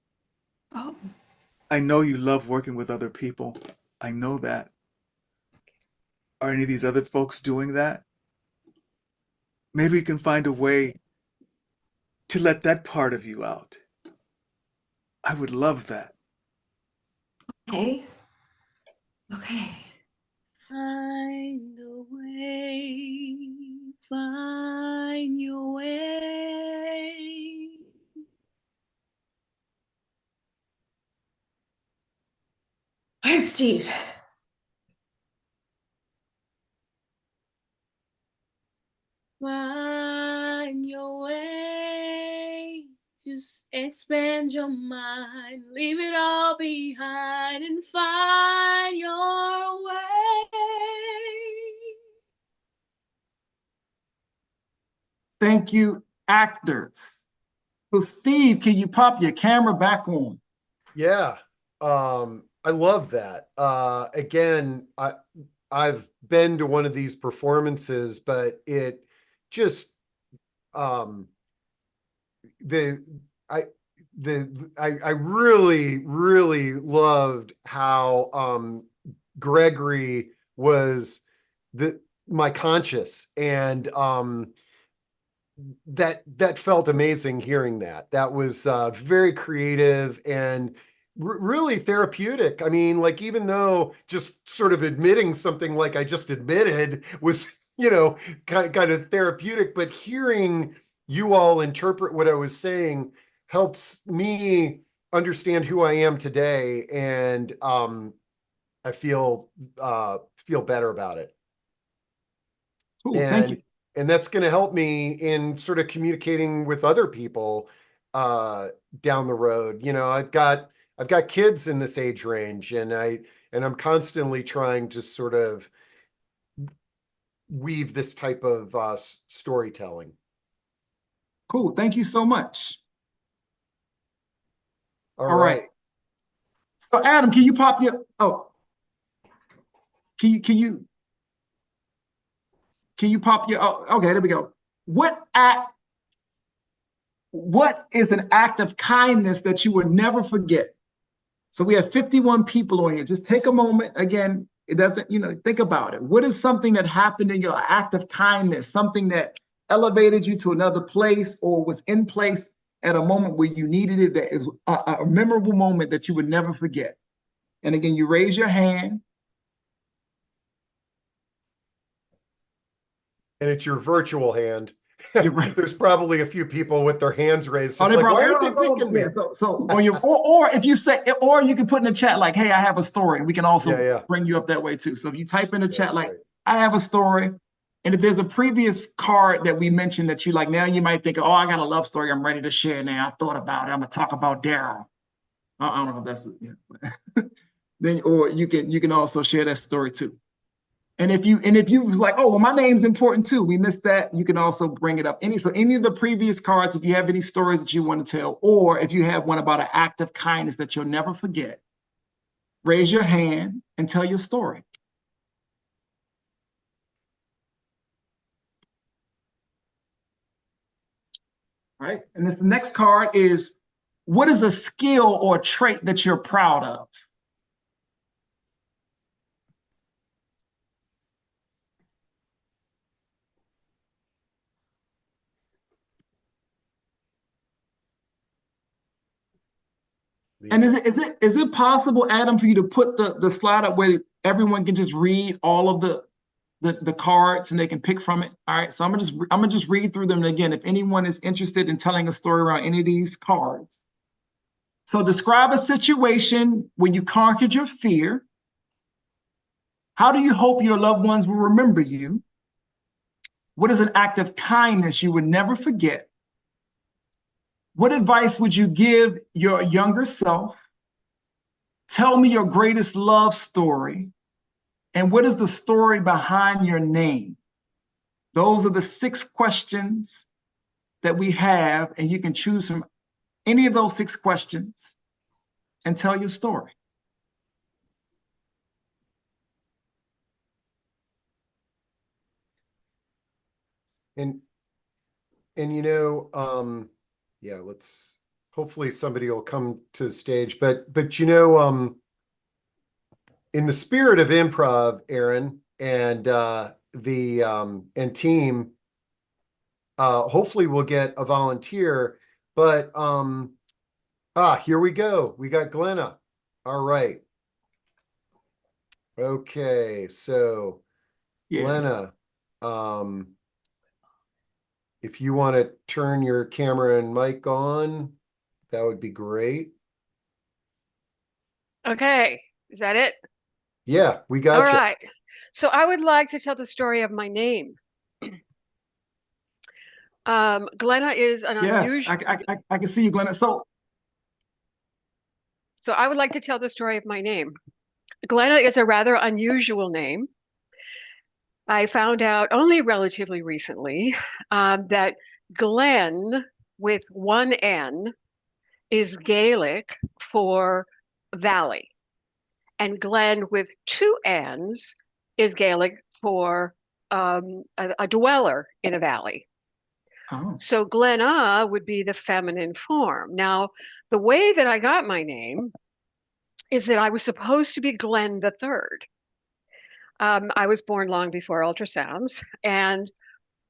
Oh. I know you love working with other people. I know that. Are any of these other folks doing that? Maybe you can find a way to let that part of you out. I would love that. Okay. Okay. Find a way, find your way. I'm Steve. Find your way. Just expand your mind. Leave it all behind and find your way. Thank you actors. So Steve, can you pop your camera back on? Yeah. I love that. Again, I've been to one of these performances, but it just the I really, really loved how Gregory was my conscious, and that felt amazing hearing that. That was very creative and really therapeutic. I mean, like, even though just sort of admitting something like I just admitted was, kind of therapeutic, but hearing you all interpret what I was saying helps me understand who I am today, and I feel better about it. Cool, thank you. And that's going to help me in sort of communicating with other people down the road. I've got kids in this age range, and I'm constantly trying to sort of weave this type of storytelling. Cool, thank you so much. All All right. right. So Adam, can you pop your, can you pop your, okay, there we go. What is an act of kindness that you would never forget? So we have 51 people on here. Just take a moment. Again, it doesn't, think about it. What is something that happened in your act of kindness, something that elevated you to another place or was in place at a moment where you needed it, that is a memorable moment that you would never forget? And again, you raise your hand. And it's your virtual hand. You're right. There's probably a few people with their hands raised, just they like, probably, why aren't they picking me? Yeah, so on your, or if you say, or you can put in the chat like, hey, I have a story. We can also bring you up that way too. So if you type in the chat like, I have a story, and if there's a previous card that we mentioned that you like, now you might think, oh, I got a love story I'm ready to share now. I thought about it. I'm gonna talk about Daryl. I don't know if that's then, or you can also share that story too. And if you was like, oh, well, my name's important too, we missed that, you can also bring it up. Any of the previous cards, if you have any stories that you want to tell, or if you have one about an act of kindness that you'll never forget, raise your hand and tell your story. All right, and the next card is, what is a skill or trait that you're proud of? And is it possible, Adam, for you to put the slide up where everyone can just read all of the cards and they can pick from it? All right, so I'm gonna just read through them again. If anyone is interested in telling a story around any of these cards. So describe a situation where you conquered your fear. How do you hope your loved ones will remember you? What is an act of kindness you would never forget? What advice would you give your younger self? Tell me your greatest love story. And what is the story behind your name? Those are the 6 questions that we have, and you can choose from any of those 6 questions and tell your story. And yeah, hopefully somebody will come to the stage, but in the spirit of improv, Aaron, and and team, hopefully we'll get a volunteer, but here we go. We got Glenna. All right. Okay, so Glenna, if you want to turn your camera and mic on, that would be great. Okay, is that it? Yeah, we got you. All right. So I would like to tell the story of my name. Glenna is an unusual. I can see you, Glenna. So I would like to tell the story of my name. Glenna is a rather unusual name. I found out only relatively recently that Glen with one N is Gaelic for valley, and Glen with two N's is Gaelic for a dweller in a valley. Oh. So Glenna would be the feminine form. Now, the way that I got my name is that I was supposed to be Glenn the Third. I was born long before ultrasounds, and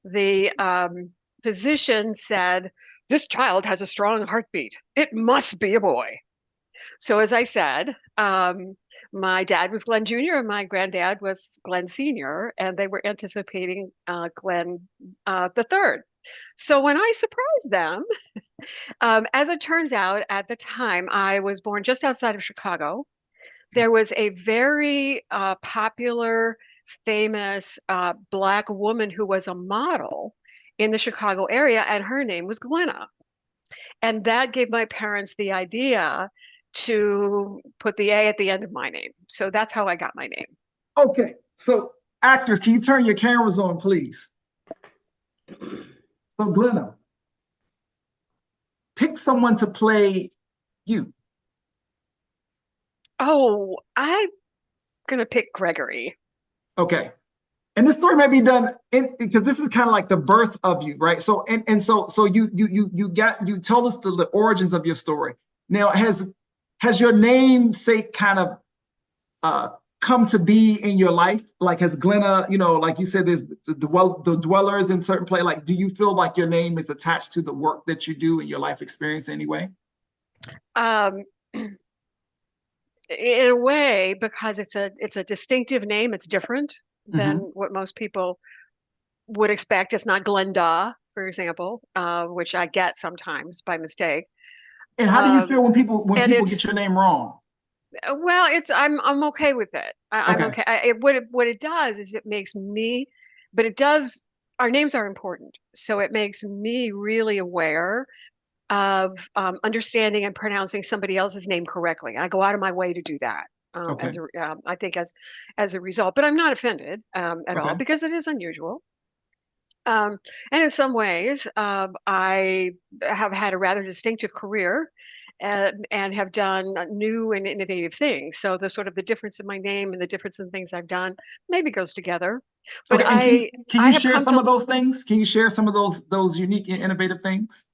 the physician said, "This child has a strong heartbeat. It must be a boy." So, as I said, my dad was Glenn Jr. and my granddad was Glenn Sr., and they were anticipating Glenn the Third. So when I surprised them, as it turns out, at the time, I was born just outside of Chicago. There was a very popular, famous Black woman who was a model in the Chicago area, and her name was Glenna. And that gave my parents the idea to put the A at the end of my name. So that's how I got my name. Okay, so actors, can you turn your cameras on, please? So Glenna, pick someone to play you. Oh, I'm gonna pick Gregory. Okay. And this story may be done because this is kind of like the birth of you, right? So so you told us the origins of your story. Now, has your namesake kind of come to be in your life? Like, has Glenna, like you said, there's the dwellers in certain place. Like, do you feel like your name is attached to the work that you do in your life experience anyway? In a way, because it's a distinctive name, it's different than what most people would expect. It's not Glenda, for example, which I get sometimes by mistake. And how do you feel when people get your name wrong? Well, I'm okay with it. I'm Okay. okay. What it does is it makes me, but it does. Our names are important, so it makes me really aware of understanding and pronouncing somebody else's name correctly. I go out of my way to do that. Okay. I think as a result, but I'm not offended at all Okay. because it is unusual. And in some ways, I have had a rather distinctive career and have done new and innovative things. So the sort of the difference in my name and the difference in things I've done maybe goes together. But Okay. And can I you have share come some to, of those things? Can you share some of those unique and innovative things?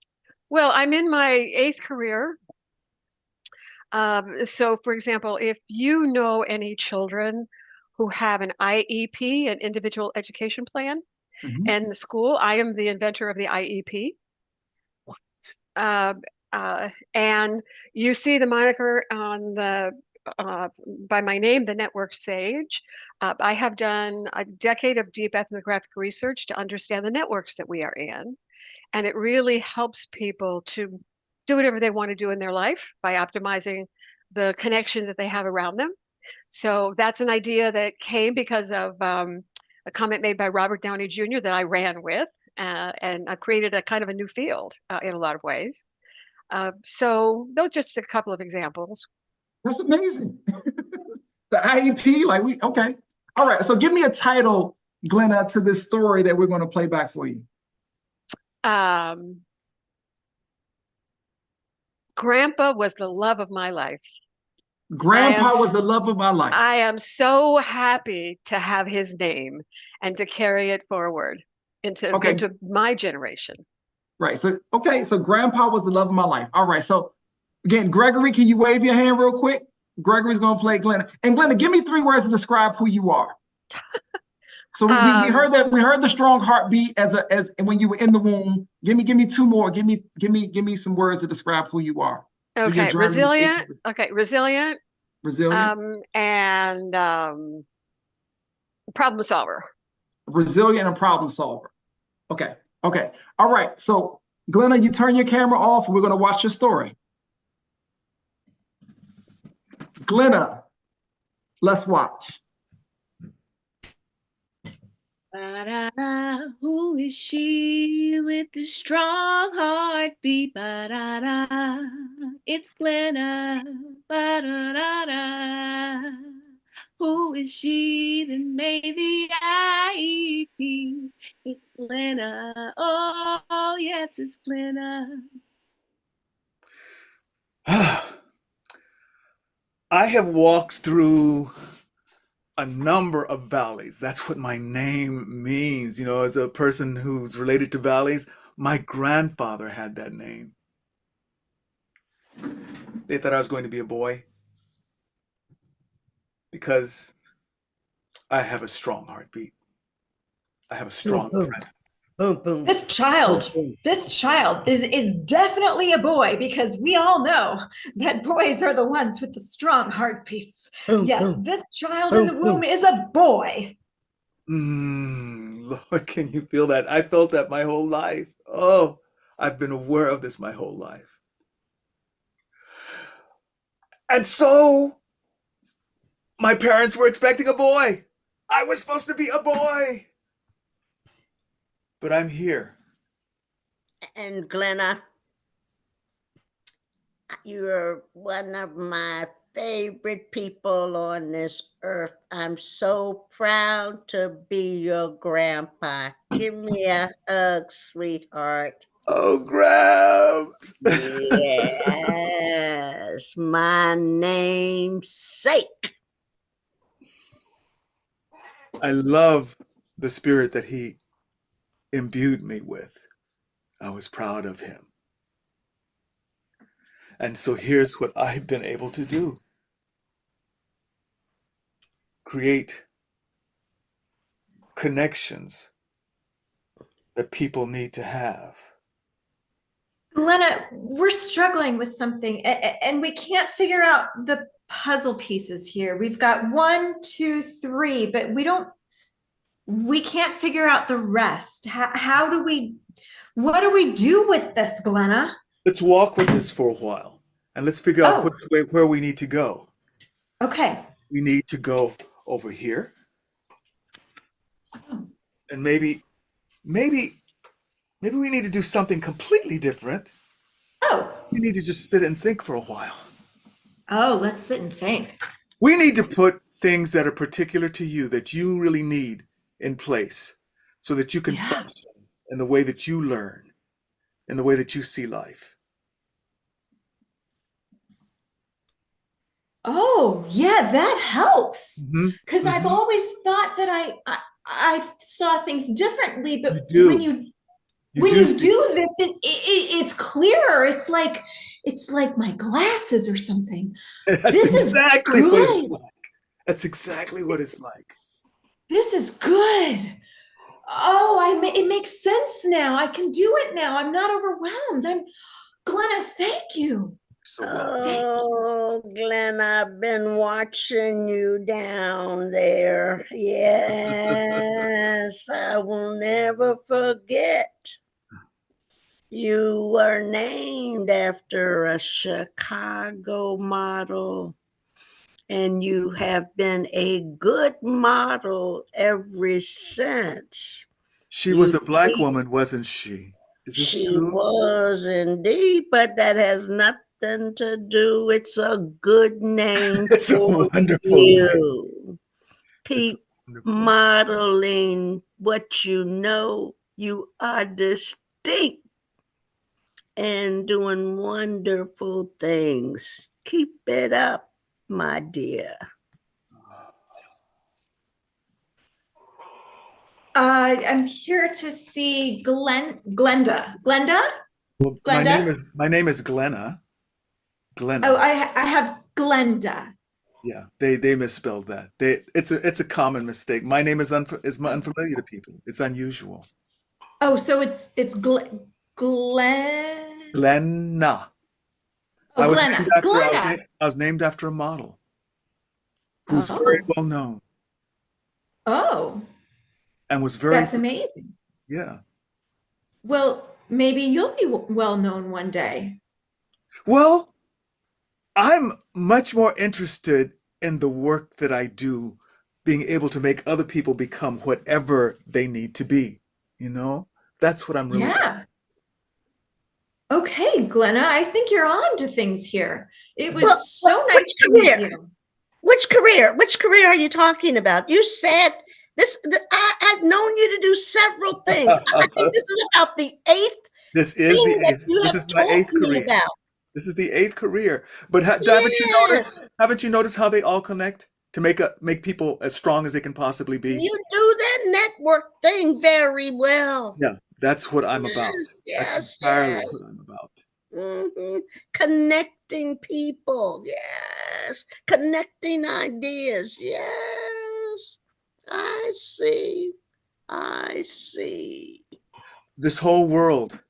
well, I'm in my 8th career. So, for example, if you know any children who have an IEP, an individual education plan, in the school, I am the inventor of the IEP. And you see the moniker on the by my name, the network SAGE. I have done a decade of deep ethnographic research to understand the networks that we are in, and it really helps people to do whatever they want to do in their life by optimizing the connections that they have around them. So that's an idea that came because of a comment made by Robert Downey Jr. that I ran with, and I created a kind of a new field in a lot of ways. So those are just a couple of examples. That's amazing. The IEP, okay. All right. So give me a title, Glenna, to this story that we're going to play back for you. Grandpa was the love of my life. Grandpa was the love of my life. I am so happy to have his name and to carry it forward into my generation. Right. So, okay. So Grandpa was the love of my life. All right. So again, Gregory, can you wave your hand real quick? Gregory's going to play Glenna. And Glenna, give me 3 words to describe who you are. So we heard that, we heard the strong heartbeat as when you were in the womb. Give me 2 more. Give me some words to describe who you are. Okay, resilient. Okay, resilient. Resilient. And problem solver. Resilient and problem solver. Okay. Okay. All right. So Glenna, you turn your camera off. We're going to watch your story. Glenna, let's watch. Ba-da-da, who is she with the strong heartbeat? Ba-da-da, it's Glenna. Ba-da-da-da. Who is she that made the IEP? It's Glenna. Oh, yes, it's Glenna. I have walked through a number of valleys. That's what my name means. You know, as a person who's related to valleys, my grandfather had that name. They thought I was going to be a boy because I have a strong heartbeat. I have a strong presence. Boom, boom. This child is definitely a boy because we all know that boys are the ones with the strong heartbeats. Boom, Yes, boom. this child in the womb is a boy. Lord, can you feel that? I felt that my whole life. Oh, I've been aware of this my whole life. And so, my parents were expecting a boy. I was supposed to be a boy. But I'm here. And Glenna, you're one of my favorite people on this earth. I'm so proud to be your grandpa. Give me a hug, sweetheart. Oh, Gramps. Yes, my namesake. I love the spirit that he imbued me with. I was proud of him. And so here's what I've been able to do. Create connections that people need to have. Glenna, we're struggling with something and we can't figure out the puzzle pieces here. We've got 1, 2, 3, but we can't figure out the rest. What do we do with this, Glenna? Let's walk with this for a while and let's figure out where we need to go. Okay. We need to go over here. And maybe we need to do something completely different. Oh. We need to just sit and think for a while. Oh, let's sit and think. We need to put things that are particular to you that you really need in place so that you can function in the way that you learn, in the way that you see life. Oh, yeah, that helps. Because I've Mhm. always thought that I saw things differently, but You do. when you do this, it's clearer. It's like my glasses or something. That's This is exactly what it's good. like. That's exactly what it's like. This is good. Oh, it makes sense now. I can do it now. I'm not overwhelmed. Glenna, thank you. So Oh, Glenn, I've been watching you down there. Yes, I will never forget. You were named after a Chicago model, and you have been a good model ever since. she was a black woman, wasn't she? Is this She true? was indeed, but that has nothing to do. It's a good name It's a for wonderful you. Keep wonderful. modeling what you know. You are distinct and doing wonderful things. Keep it up, my dear. I'm here to see Glenda. Glenda? Well, Glenda? my name is Glenna. Glenna. Oh, I have Glenda. Yeah, they misspelled that. It's a common mistake. My name is unfamiliar to people. It's unusual. Oh, so it's Glenna. Glenna. Oh, Glenna. I was named after a model who's very well known Oh, and was very. that's amazing. Yeah. Well, maybe you'll be well known one day. Well, I'm much more interested in the work that I do, being able to make other people become whatever they need to be. You know, that's what I'm really. Yeah. Okay, Glenna, I think you're on to things here. It was so nice to meet you. Which career are you talking about? You said I've known you to do several things. I think this is about the eighth This is the thing that eighth. you This have is my taught eighth me career. about. This is the eighth career. But Yes, haven't you noticed how they all connect to make people as strong as they can possibly be? you do that network thing very well. Yeah, that's what I'm about. That's Yes, entirely yes. what I'm about. Connecting people. Yes. Connecting ideas. Yes. I see. I see. This whole world,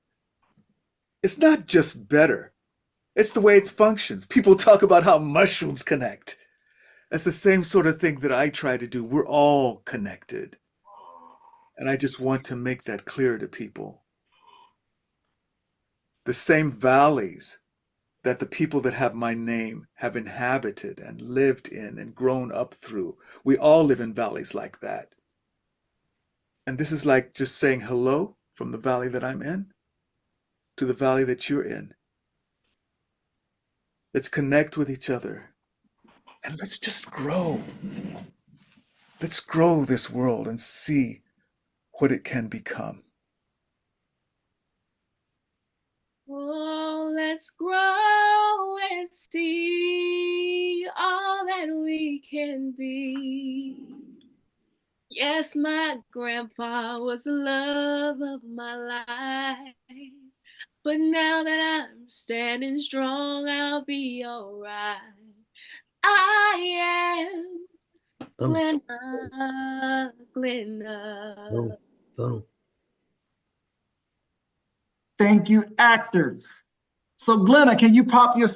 it's not just better. It's the way it functions. People talk about how mushrooms connect. That's the same sort of thing that I try to do. We're all connected. And I just want to make that clear to people. The same valleys that the people that have my name have inhabited and lived in and grown up through. We all live in valleys like that. And this is like just saying hello from the valley that I'm in to the valley that you're in. Let's connect with each other and let's just grow. Let's grow this world and see what it can become. Oh, let's grow and see all that we can be. Yes, my grandpa was the love of my life. But now that I'm standing strong, I'll be all right. I am Glenna, Glenna. Boom, boom. Thank you, actors. So Glenna, can you pop your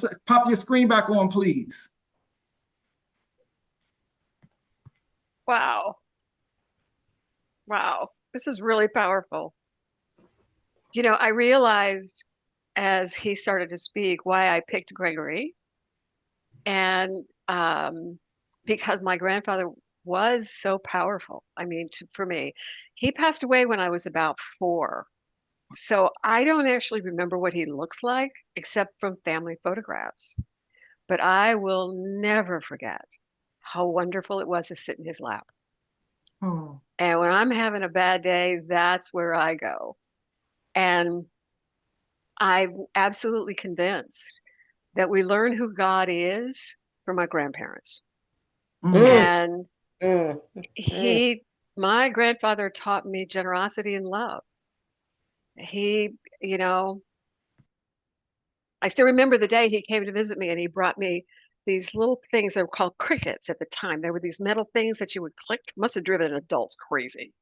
screen back on, please? Wow. Wow. This is really powerful. You know, I realized as he started to speak why I picked Gregory. And because my grandfather was so powerful. I mean, for me, he passed away when I was about 4. So I don't actually remember what he looks like except from family photographs. But I will never forget how wonderful it was to sit in his lap. Oh. And when I'm having a bad day, that's where I go. And I'm absolutely convinced that we learn who God is from our grandparents. And my grandfather taught me generosity and love. He, you know, I still remember the day he came to visit me and he brought me these little things that were called crickets at the time. There were these metal things that you would click, must have driven adults crazy.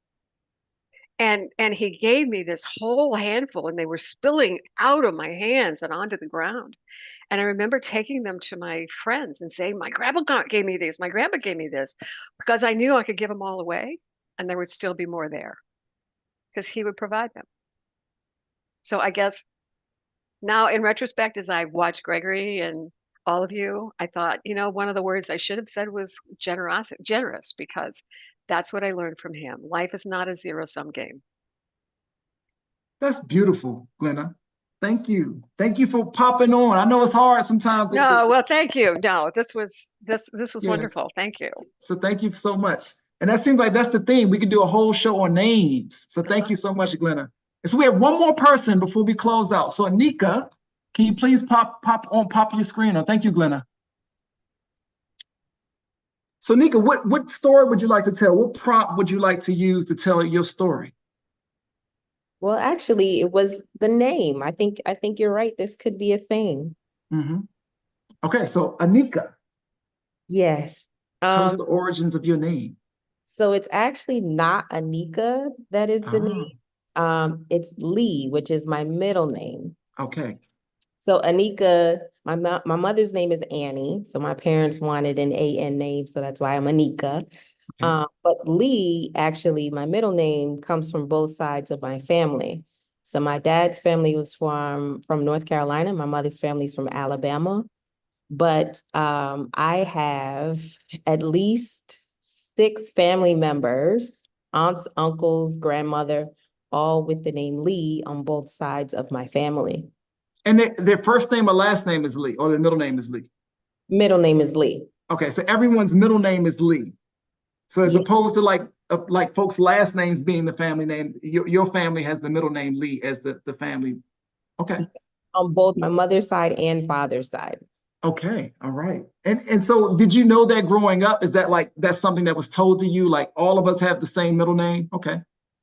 And he gave me this whole handful and they were spilling out of my hands and onto the ground. And I remember taking them to my friends and saying, my grandpa gave me these, my grandpa gave me this, because I knew I could give them all away and there would still be more there because he would provide them. So I guess now in retrospect, as I watched Gregory and all of you, I thought, you know, one of the words I should have said was generous, because that's what I learned from him. Life is not a zero-sum game. That's beautiful, Glenna. Thank you. Thank you for popping on. I know it's hard sometimes. No, well, thank you. No, this was Yes. wonderful. Thank you. So thank you so much. And that seems like that's the thing. We could do a whole show on names. So thank you so much, Glenna. And so we have one more person before we close out. So Anika, can you please pop your screen on? Thank you, Glenna. So Nika, what story would you like to tell? What prompt would you like to use to tell your story? Well, actually, it was the name. I think you're right. This could be a thing. Mm-hmm. Okay, so Anika. Yes. Tell us the origins of your name. So it's actually not Anika that is the name. It's Lee, which is my middle name. Okay. So Anika, my mother's name is Annie. So my parents wanted an A-N name, so that's why I'm Anika. Okay. But Lee, actually, my middle name comes from both sides of my family. So my dad's family was from North Carolina. My mother's family is from Alabama. But I have at least 6 family members, aunts, uncles, grandmother, all with the name Lee on both sides of my family. And their first name or last name is Lee, or their middle name is Lee? Middle name is Lee. Okay, so everyone's middle name is Lee. So as opposed to like like folks' last names being the family name. Your family has the middle name Lee as the family. Okay. On both my mother's side and father's side. Okay. All right. And so did you know that growing up? Is that like that's something that was told to you? Like all of us have the same middle name? Okay.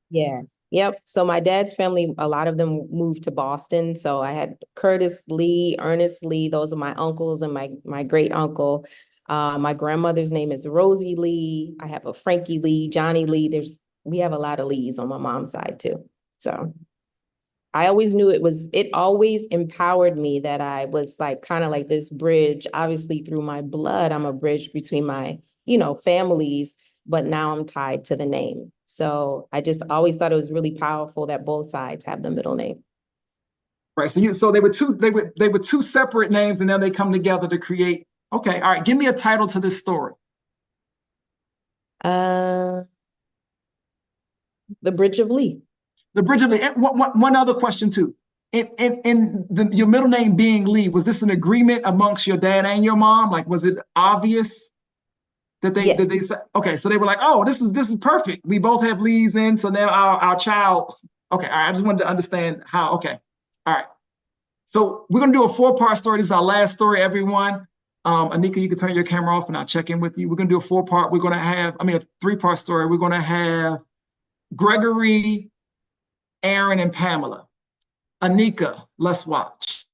Yes. Yep. So my dad's family, a lot of them moved to Boston. So I had Curtis Lee, Ernest Lee. Those are my uncles and my great uncle. My grandmother's name is Rosie Lee. I have a Frankie Lee, Johnny Lee. We have a lot of Lees on my mom's side too. So I always knew it always empowered me that I was like kind of like this bridge. Obviously through my blood, I'm a bridge between my, families, but now I'm tied to the name. So I just always thought it was really powerful that both sides have the middle name. Right. So they were two separate names, and now they come together to create. Okay. All right. Give me a title to this story. The Bridge of Lee. The Bridge of Lee. One other question too. Your middle name being Lee, was this an agreement amongst your dad and your mom? Like, was it obvious that they Yes. that they said? Okay, so they were like, oh, this is perfect. We both have Lees in, so now our child. Okay, all right. I just wanted to understand how. Okay, all right. So we're gonna do a 4-part story. This is our last story, everyone. Anika, you can turn your camera off and I'll check in with you. We're gonna do a 4-part. We're gonna have, a 3-part story. We're gonna have Gregory, Aaron, and Pamela. Anika, let's watch.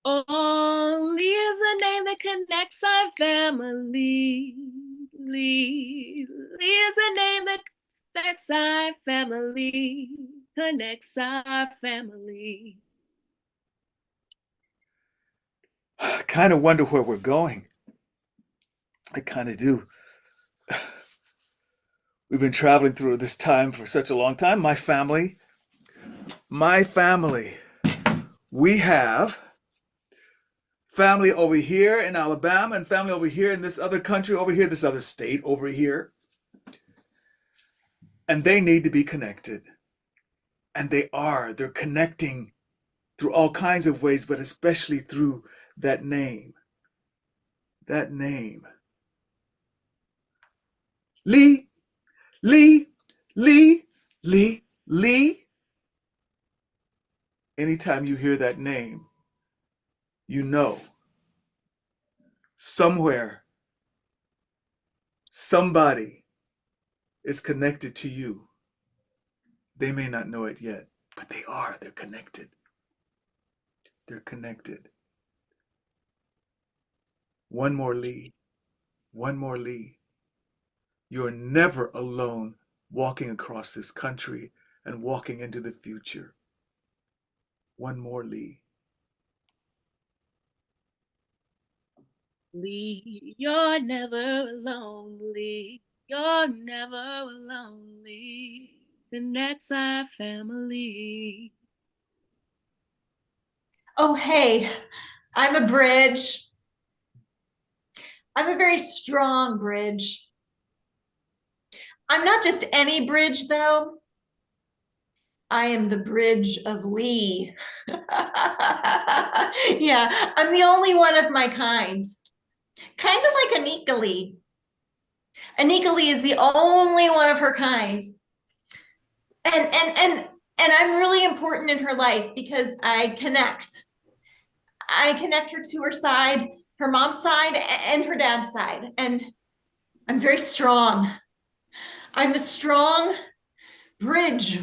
Oh, Lee is a name that connects our family. Lee is a name that connects our family. Connects our family. I kind of wonder where we're going. I kind of do. We've been traveling through this time for such a long time. My family, we have family over here in Alabama and family over here in this other country, over here, this other state over here. And they need to be connected. And they're connecting through all kinds of ways, but especially through that name. That name. Lee, Lee, Lee, Lee, Lee. Anytime you hear that name, you know somewhere, somebody is connected to you. They may not know it yet, but they are. They're connected. They're connected. One more Lee. One more Lee. You're never alone walking across this country and walking into the future. One more Lee. Lee, you're never alone, Lee. You're never alone, Lee. Connects our family. Oh, hey, I'm a bridge. I'm a very strong bridge. I'm not just any bridge, though. I am the Bridge of Lee. Yeah, I'm the only one of my kind. Kind of like Anika Lee. Anika Lee is the only one of her kind. And I'm really important in her life because I connect. I connect her to her side, her mom's side, and her dad's side. And I'm very strong. I'm the strong Bridge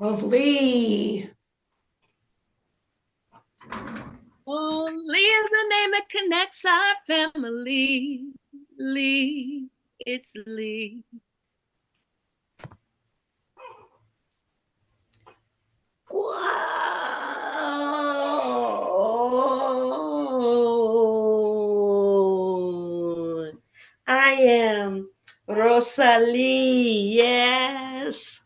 of Lee. Oh, Lee is the name that connects our family. Lee, it's Lee. Whoa. I am Rosalie, yes.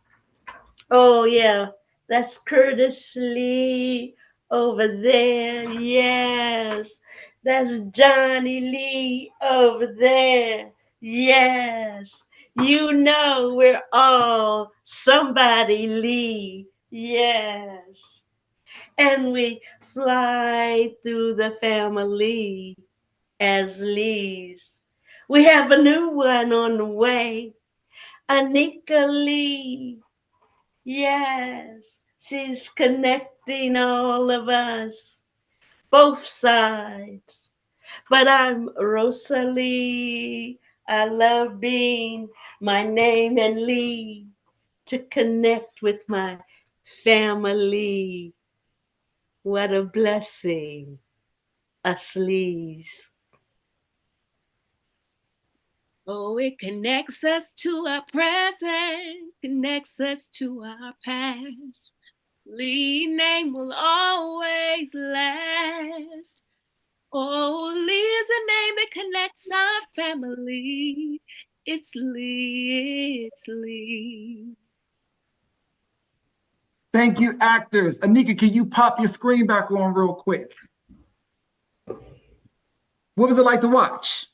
Oh, yeah, that's Curtis Lee over there, yes. That's Johnny Lee over there, yes. You know we're all somebody Lee, yes. And we fly through the family as Lees. We have a new one on the way. Anika Lee. Yes, she's connecting all of us, both sides. But I'm Rosalie. I love being my name and Lee to connect with my family. What a blessing, us Lees. Oh, it connects us to our present, connects us to our past. Lee name will always last. Oh, Lee is a name that connects our family. It's Lee, it's Lee. Thank you, actors. Anika, can you pop your screen back on real quick? What was it like to watch?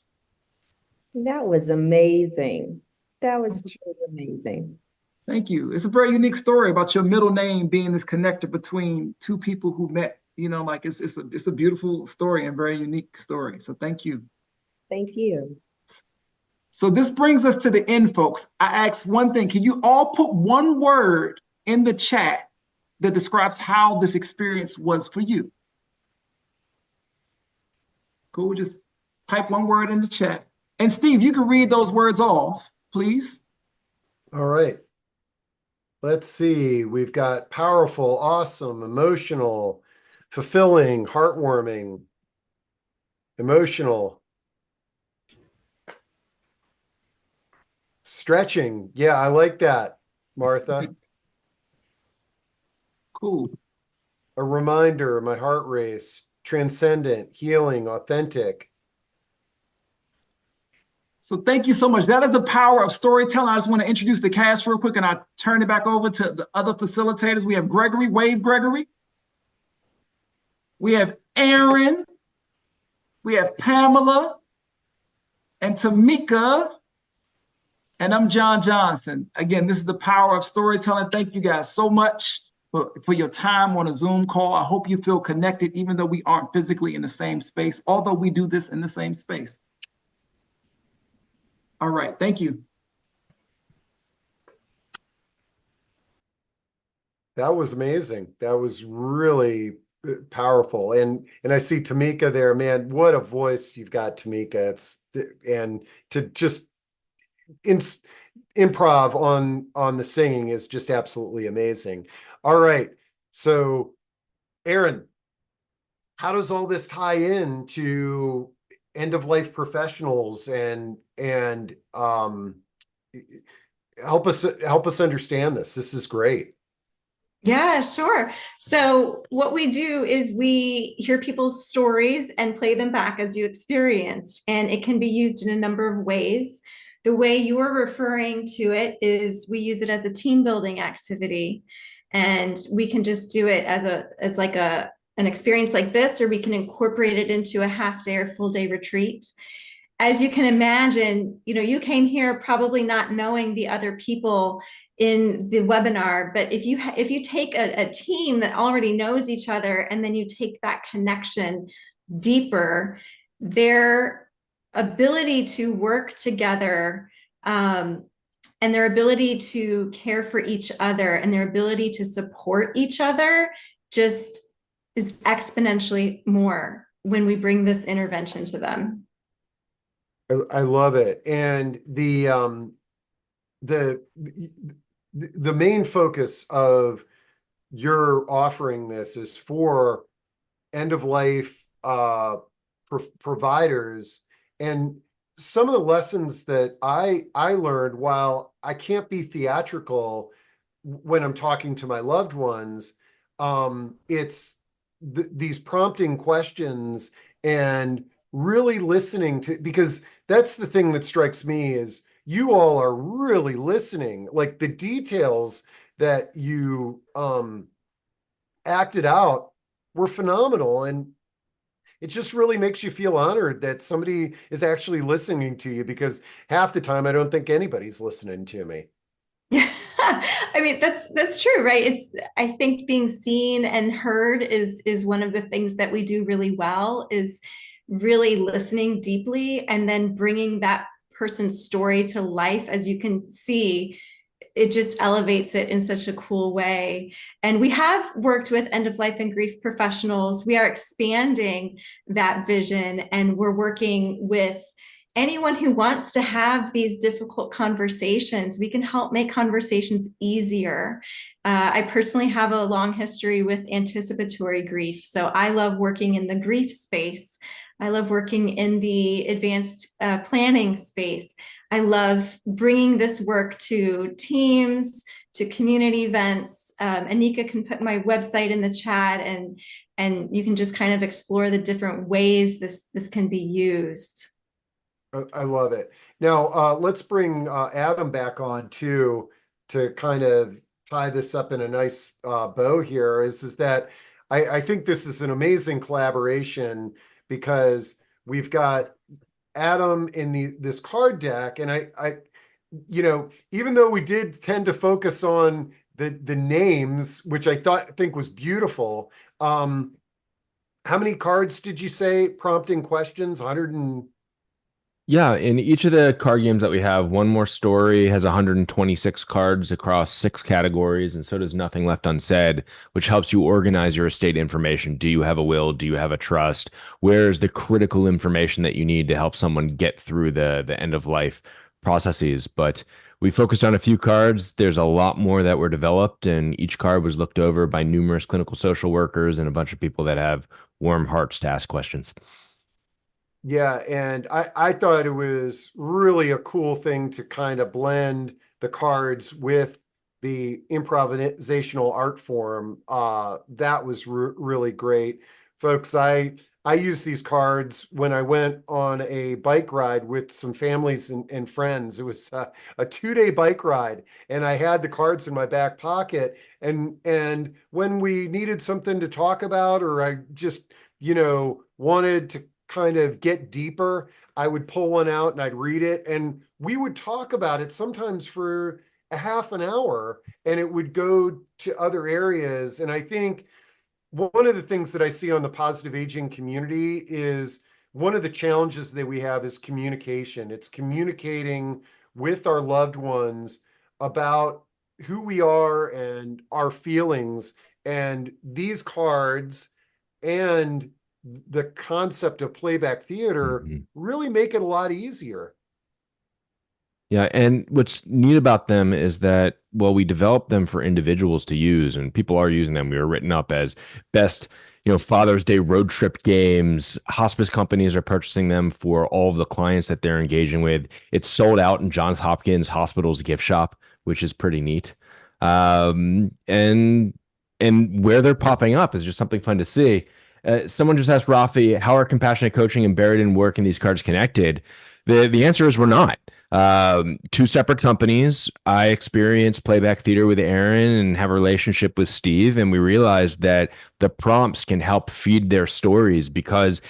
That was amazing. That was truly amazing. Thank you. It's a very unique story about your middle name being this connector between two people who met. You know, like it's a beautiful story and very unique story. So thank you. Thank you. So this brings us to the end, folks. I asked one thing. Can you all put one word in the chat that describes how this experience was for you? Cool. Just type one word in the chat. And Steve, you can read those words off, please. All right. Let's see. We've got powerful, awesome, emotional, fulfilling, heartwarming, emotional, stretching. Yeah, I like that, Martha. Cool. A reminder, my heart race, transcendent, healing, authentic. So thank you so much. That is the power of storytelling. I just want to introduce the cast real quick and I turn it back over to the other facilitators. We have Gregory, wave Gregory. We have Aaron. We have Pamela and Tamika. And I'm John Johnson. Again, this is the power of storytelling. Thank you guys so much for your time on a Zoom call. I hope you feel connected, even though we aren't physically in the same space, although we do this in the same space. All right, thank you. That was amazing. That was really powerful. And I see Tamika there, man, what a voice you've got, Tamika. And to just improv on the singing is just absolutely amazing. All right. So Aaron, how does all this tie in to end of life professionals and help us understand this? This is great. Yeah, sure. So what we do is we hear people's stories and play them back as you experienced, and it can be used in a number of ways. The way you're referring to it is we use it as a team building activity, and we can just do it as an experience like this, or we can incorporate it into a half day or full day retreat. As you can imagine, you came here probably not knowing the other people in the webinar, but if you take a team that already knows each other and then you take that connection deeper, their ability to work together and their ability to care for each other and their ability to support each other just is exponentially more when we bring this intervention to them. I love it. And the main focus of your offering this is for end of life providers. And some of the lessons that I learned, while I can't be theatrical when I'm talking to my loved ones, it's these prompting questions and really listening to, because that's the thing that strikes me is you all are really listening. Like the details that you acted out were phenomenal. And it just really makes you feel honored that somebody is actually listening to you, because half the time I don't think anybody's listening to me. Yeah, I mean, that's true, right? I think being seen and heard is one of the things that we do really well, is really listening deeply and then bringing that person's story to life. As you can see, it just elevates it in such a cool way. And we have worked with end of life and grief professionals. We are expanding that vision, and we're working with anyone who wants to have these difficult conversations. We can help make conversations easier. I personally have a long history with anticipatory grief, so I love working in the grief space. I love working in the advanced planning space. I love bringing this work to teams, to community events. Anika can put my website in the chat, and you can just kind of explore the different ways this can be used. I love it. Now, let's bring Adam back on too, to kind of tie this up in a nice bow here. Is that I think this is an amazing collaboration, because we've got Adam in this card deck, and I even though we did tend to focus on the names, which I think was beautiful. How many cards did you say prompting questions? 100 and Yeah, in each of the card games that we have, One More Story has 126 cards across 6 categories, and so does Nothing Left Unsaid, which helps you organize your estate information. Do you have a will? Do you have a trust? Where's the critical information that you need to help someone get through the end of life processes? But we focused on a few cards. There's a lot more that were developed, and each card was looked over by numerous clinical social workers and a bunch of people that have warm hearts to ask questions. Yeah, and I thought it was really a cool thing to kind of blend the cards with the improvisational art form. That was really great. Folks, I used these cards when I went on a bike ride with some families and friends. It was a 2-day bike ride, and I had the cards in my back pocket. And when we needed something to talk about, or I just, wanted to kind of get deeper, I would pull one out and I'd read it, and we would talk about it sometimes for a half an hour, and it would go to other areas. And I think one of the things that I see on the positive aging community is one of the challenges that we have is communication. It's communicating with our loved ones about who we are and our feelings. And these cards and the concept of playback theater really make it a lot easier. Yeah, and what's neat about them is that, well, we developed them for individuals to use, and people are using them. We were written up as best, Father's Day road trip games. Hospice companies are purchasing them for all of the clients that they're engaging with. It's sold out in Johns Hopkins Hospital's gift shop, which is pretty neat. And where they're popping up is just something fun to see. Someone just asked Rafi, how are compassionate coaching and buried in work and these cards connected? The answer is we're not. 2 separate companies. I experienced Playback Theatre with Aaron and have a relationship with Steve, and we realized that the prompts can help feed their stories, because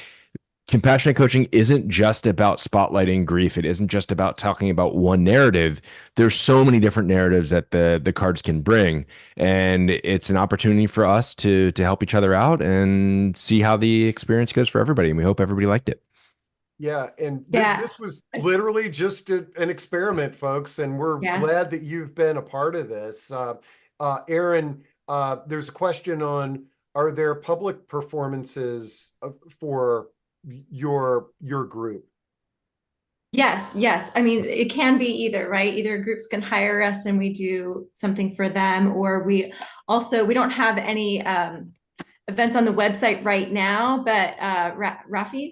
compassionate coaching isn't just about spotlighting grief. It isn't just about talking about one narrative. There's so many different narratives that the cards can bring, and it's an opportunity for us to help each other out and see how the experience goes for everybody. And we hope everybody liked it. Yeah, and Yeah. this was literally just an experiment, folks, and we're glad that you've been a part of this. Aaron, there's a question on, are there public performances for your group? Yes. I mean, it can be either, right? Either groups can hire us and we do something for them, or we don't have any events on the website right now, but Rafi,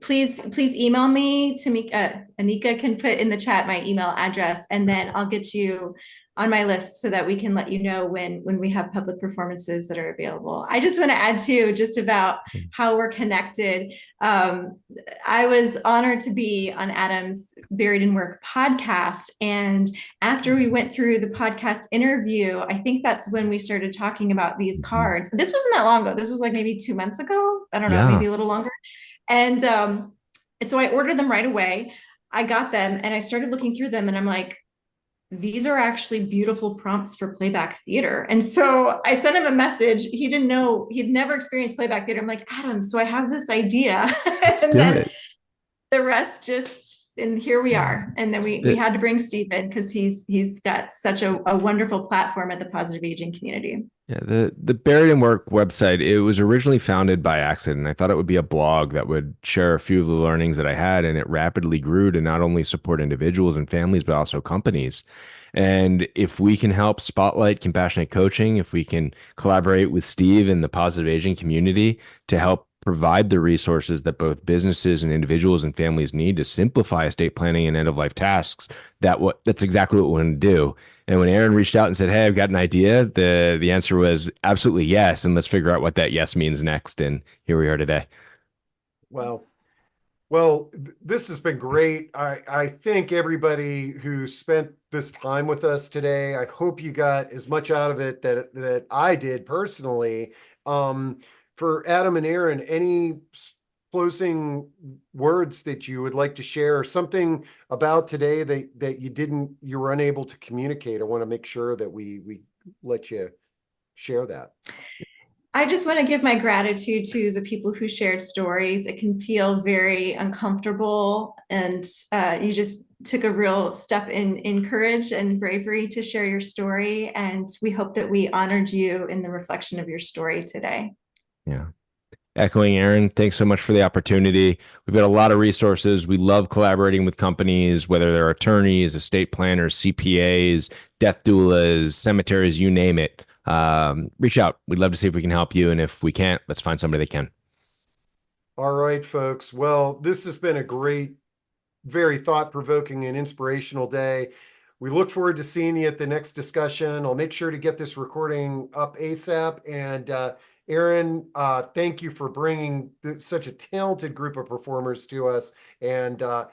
please email me to me. Anika can put in the chat my email address, and then I'll get you on my list so that we can let you know when we have public performances that are available. I just want to add too, just about how we're connected. I was honored to be on Adam's Buried in Work podcast. And after we went through the podcast interview, I think that's when we started talking about these cards. This wasn't that long ago. This was like maybe 2 months ago. I don't know, maybe a little longer. And so I ordered them right away. I got them and I started looking through them, and I'm like, these are actually beautiful prompts for playback theater. And so I sent him a message. He didn't know, he'd never experienced playback theater. I'm like, Adam, so I have this idea. Let's And do then it. the rest just, and here we are. And then we had to bring Steve in because he's got such a wonderful platform at the positive aging community. Yeah, the Buried in Work website, it was originally founded by accident. I thought it would be a blog that would share a few of the learnings that I had, and it rapidly grew to not only support individuals and families, but also companies. And if we can help spotlight compassionate coaching, if we can collaborate with Steve and the positive aging community to help provide the resources that both businesses and individuals and families need to simplify estate planning and end of life tasks, that's exactly what we want to do. And when Aaron reached out and said, "Hey, I've got an idea," the answer was absolutely yes. And let's figure out what that yes means next. And here we are today. Well, this has been great. I thank everybody who spent this time with us today. I hope you got as much out of it that I did personally. For Adam and Aaron, any closing words that you would like to share, or something about today that you were unable to communicate? I want to make sure that we let you share that. I just want to give my gratitude to the people who shared stories. It can feel very uncomfortable, and you just took a real step in courage and bravery to share your story. And we hope that we honored you in the reflection of your story today. Yeah. Echoing Aaron, thanks so much for the opportunity. We've got a lot of resources. We love collaborating with companies, whether they're attorneys, estate planners, CPAs, death doulas, cemeteries, you name it. Reach out. We'd love to see if we can help you. And if we can't, let's find somebody that can. All right, folks. Well, this has been a great, very thought-provoking and inspirational day. We look forward to seeing you at the next discussion. I'll make sure to get this recording up ASAP. And Aaron, thank you for bringing such a talented group of performers to us. And Adam,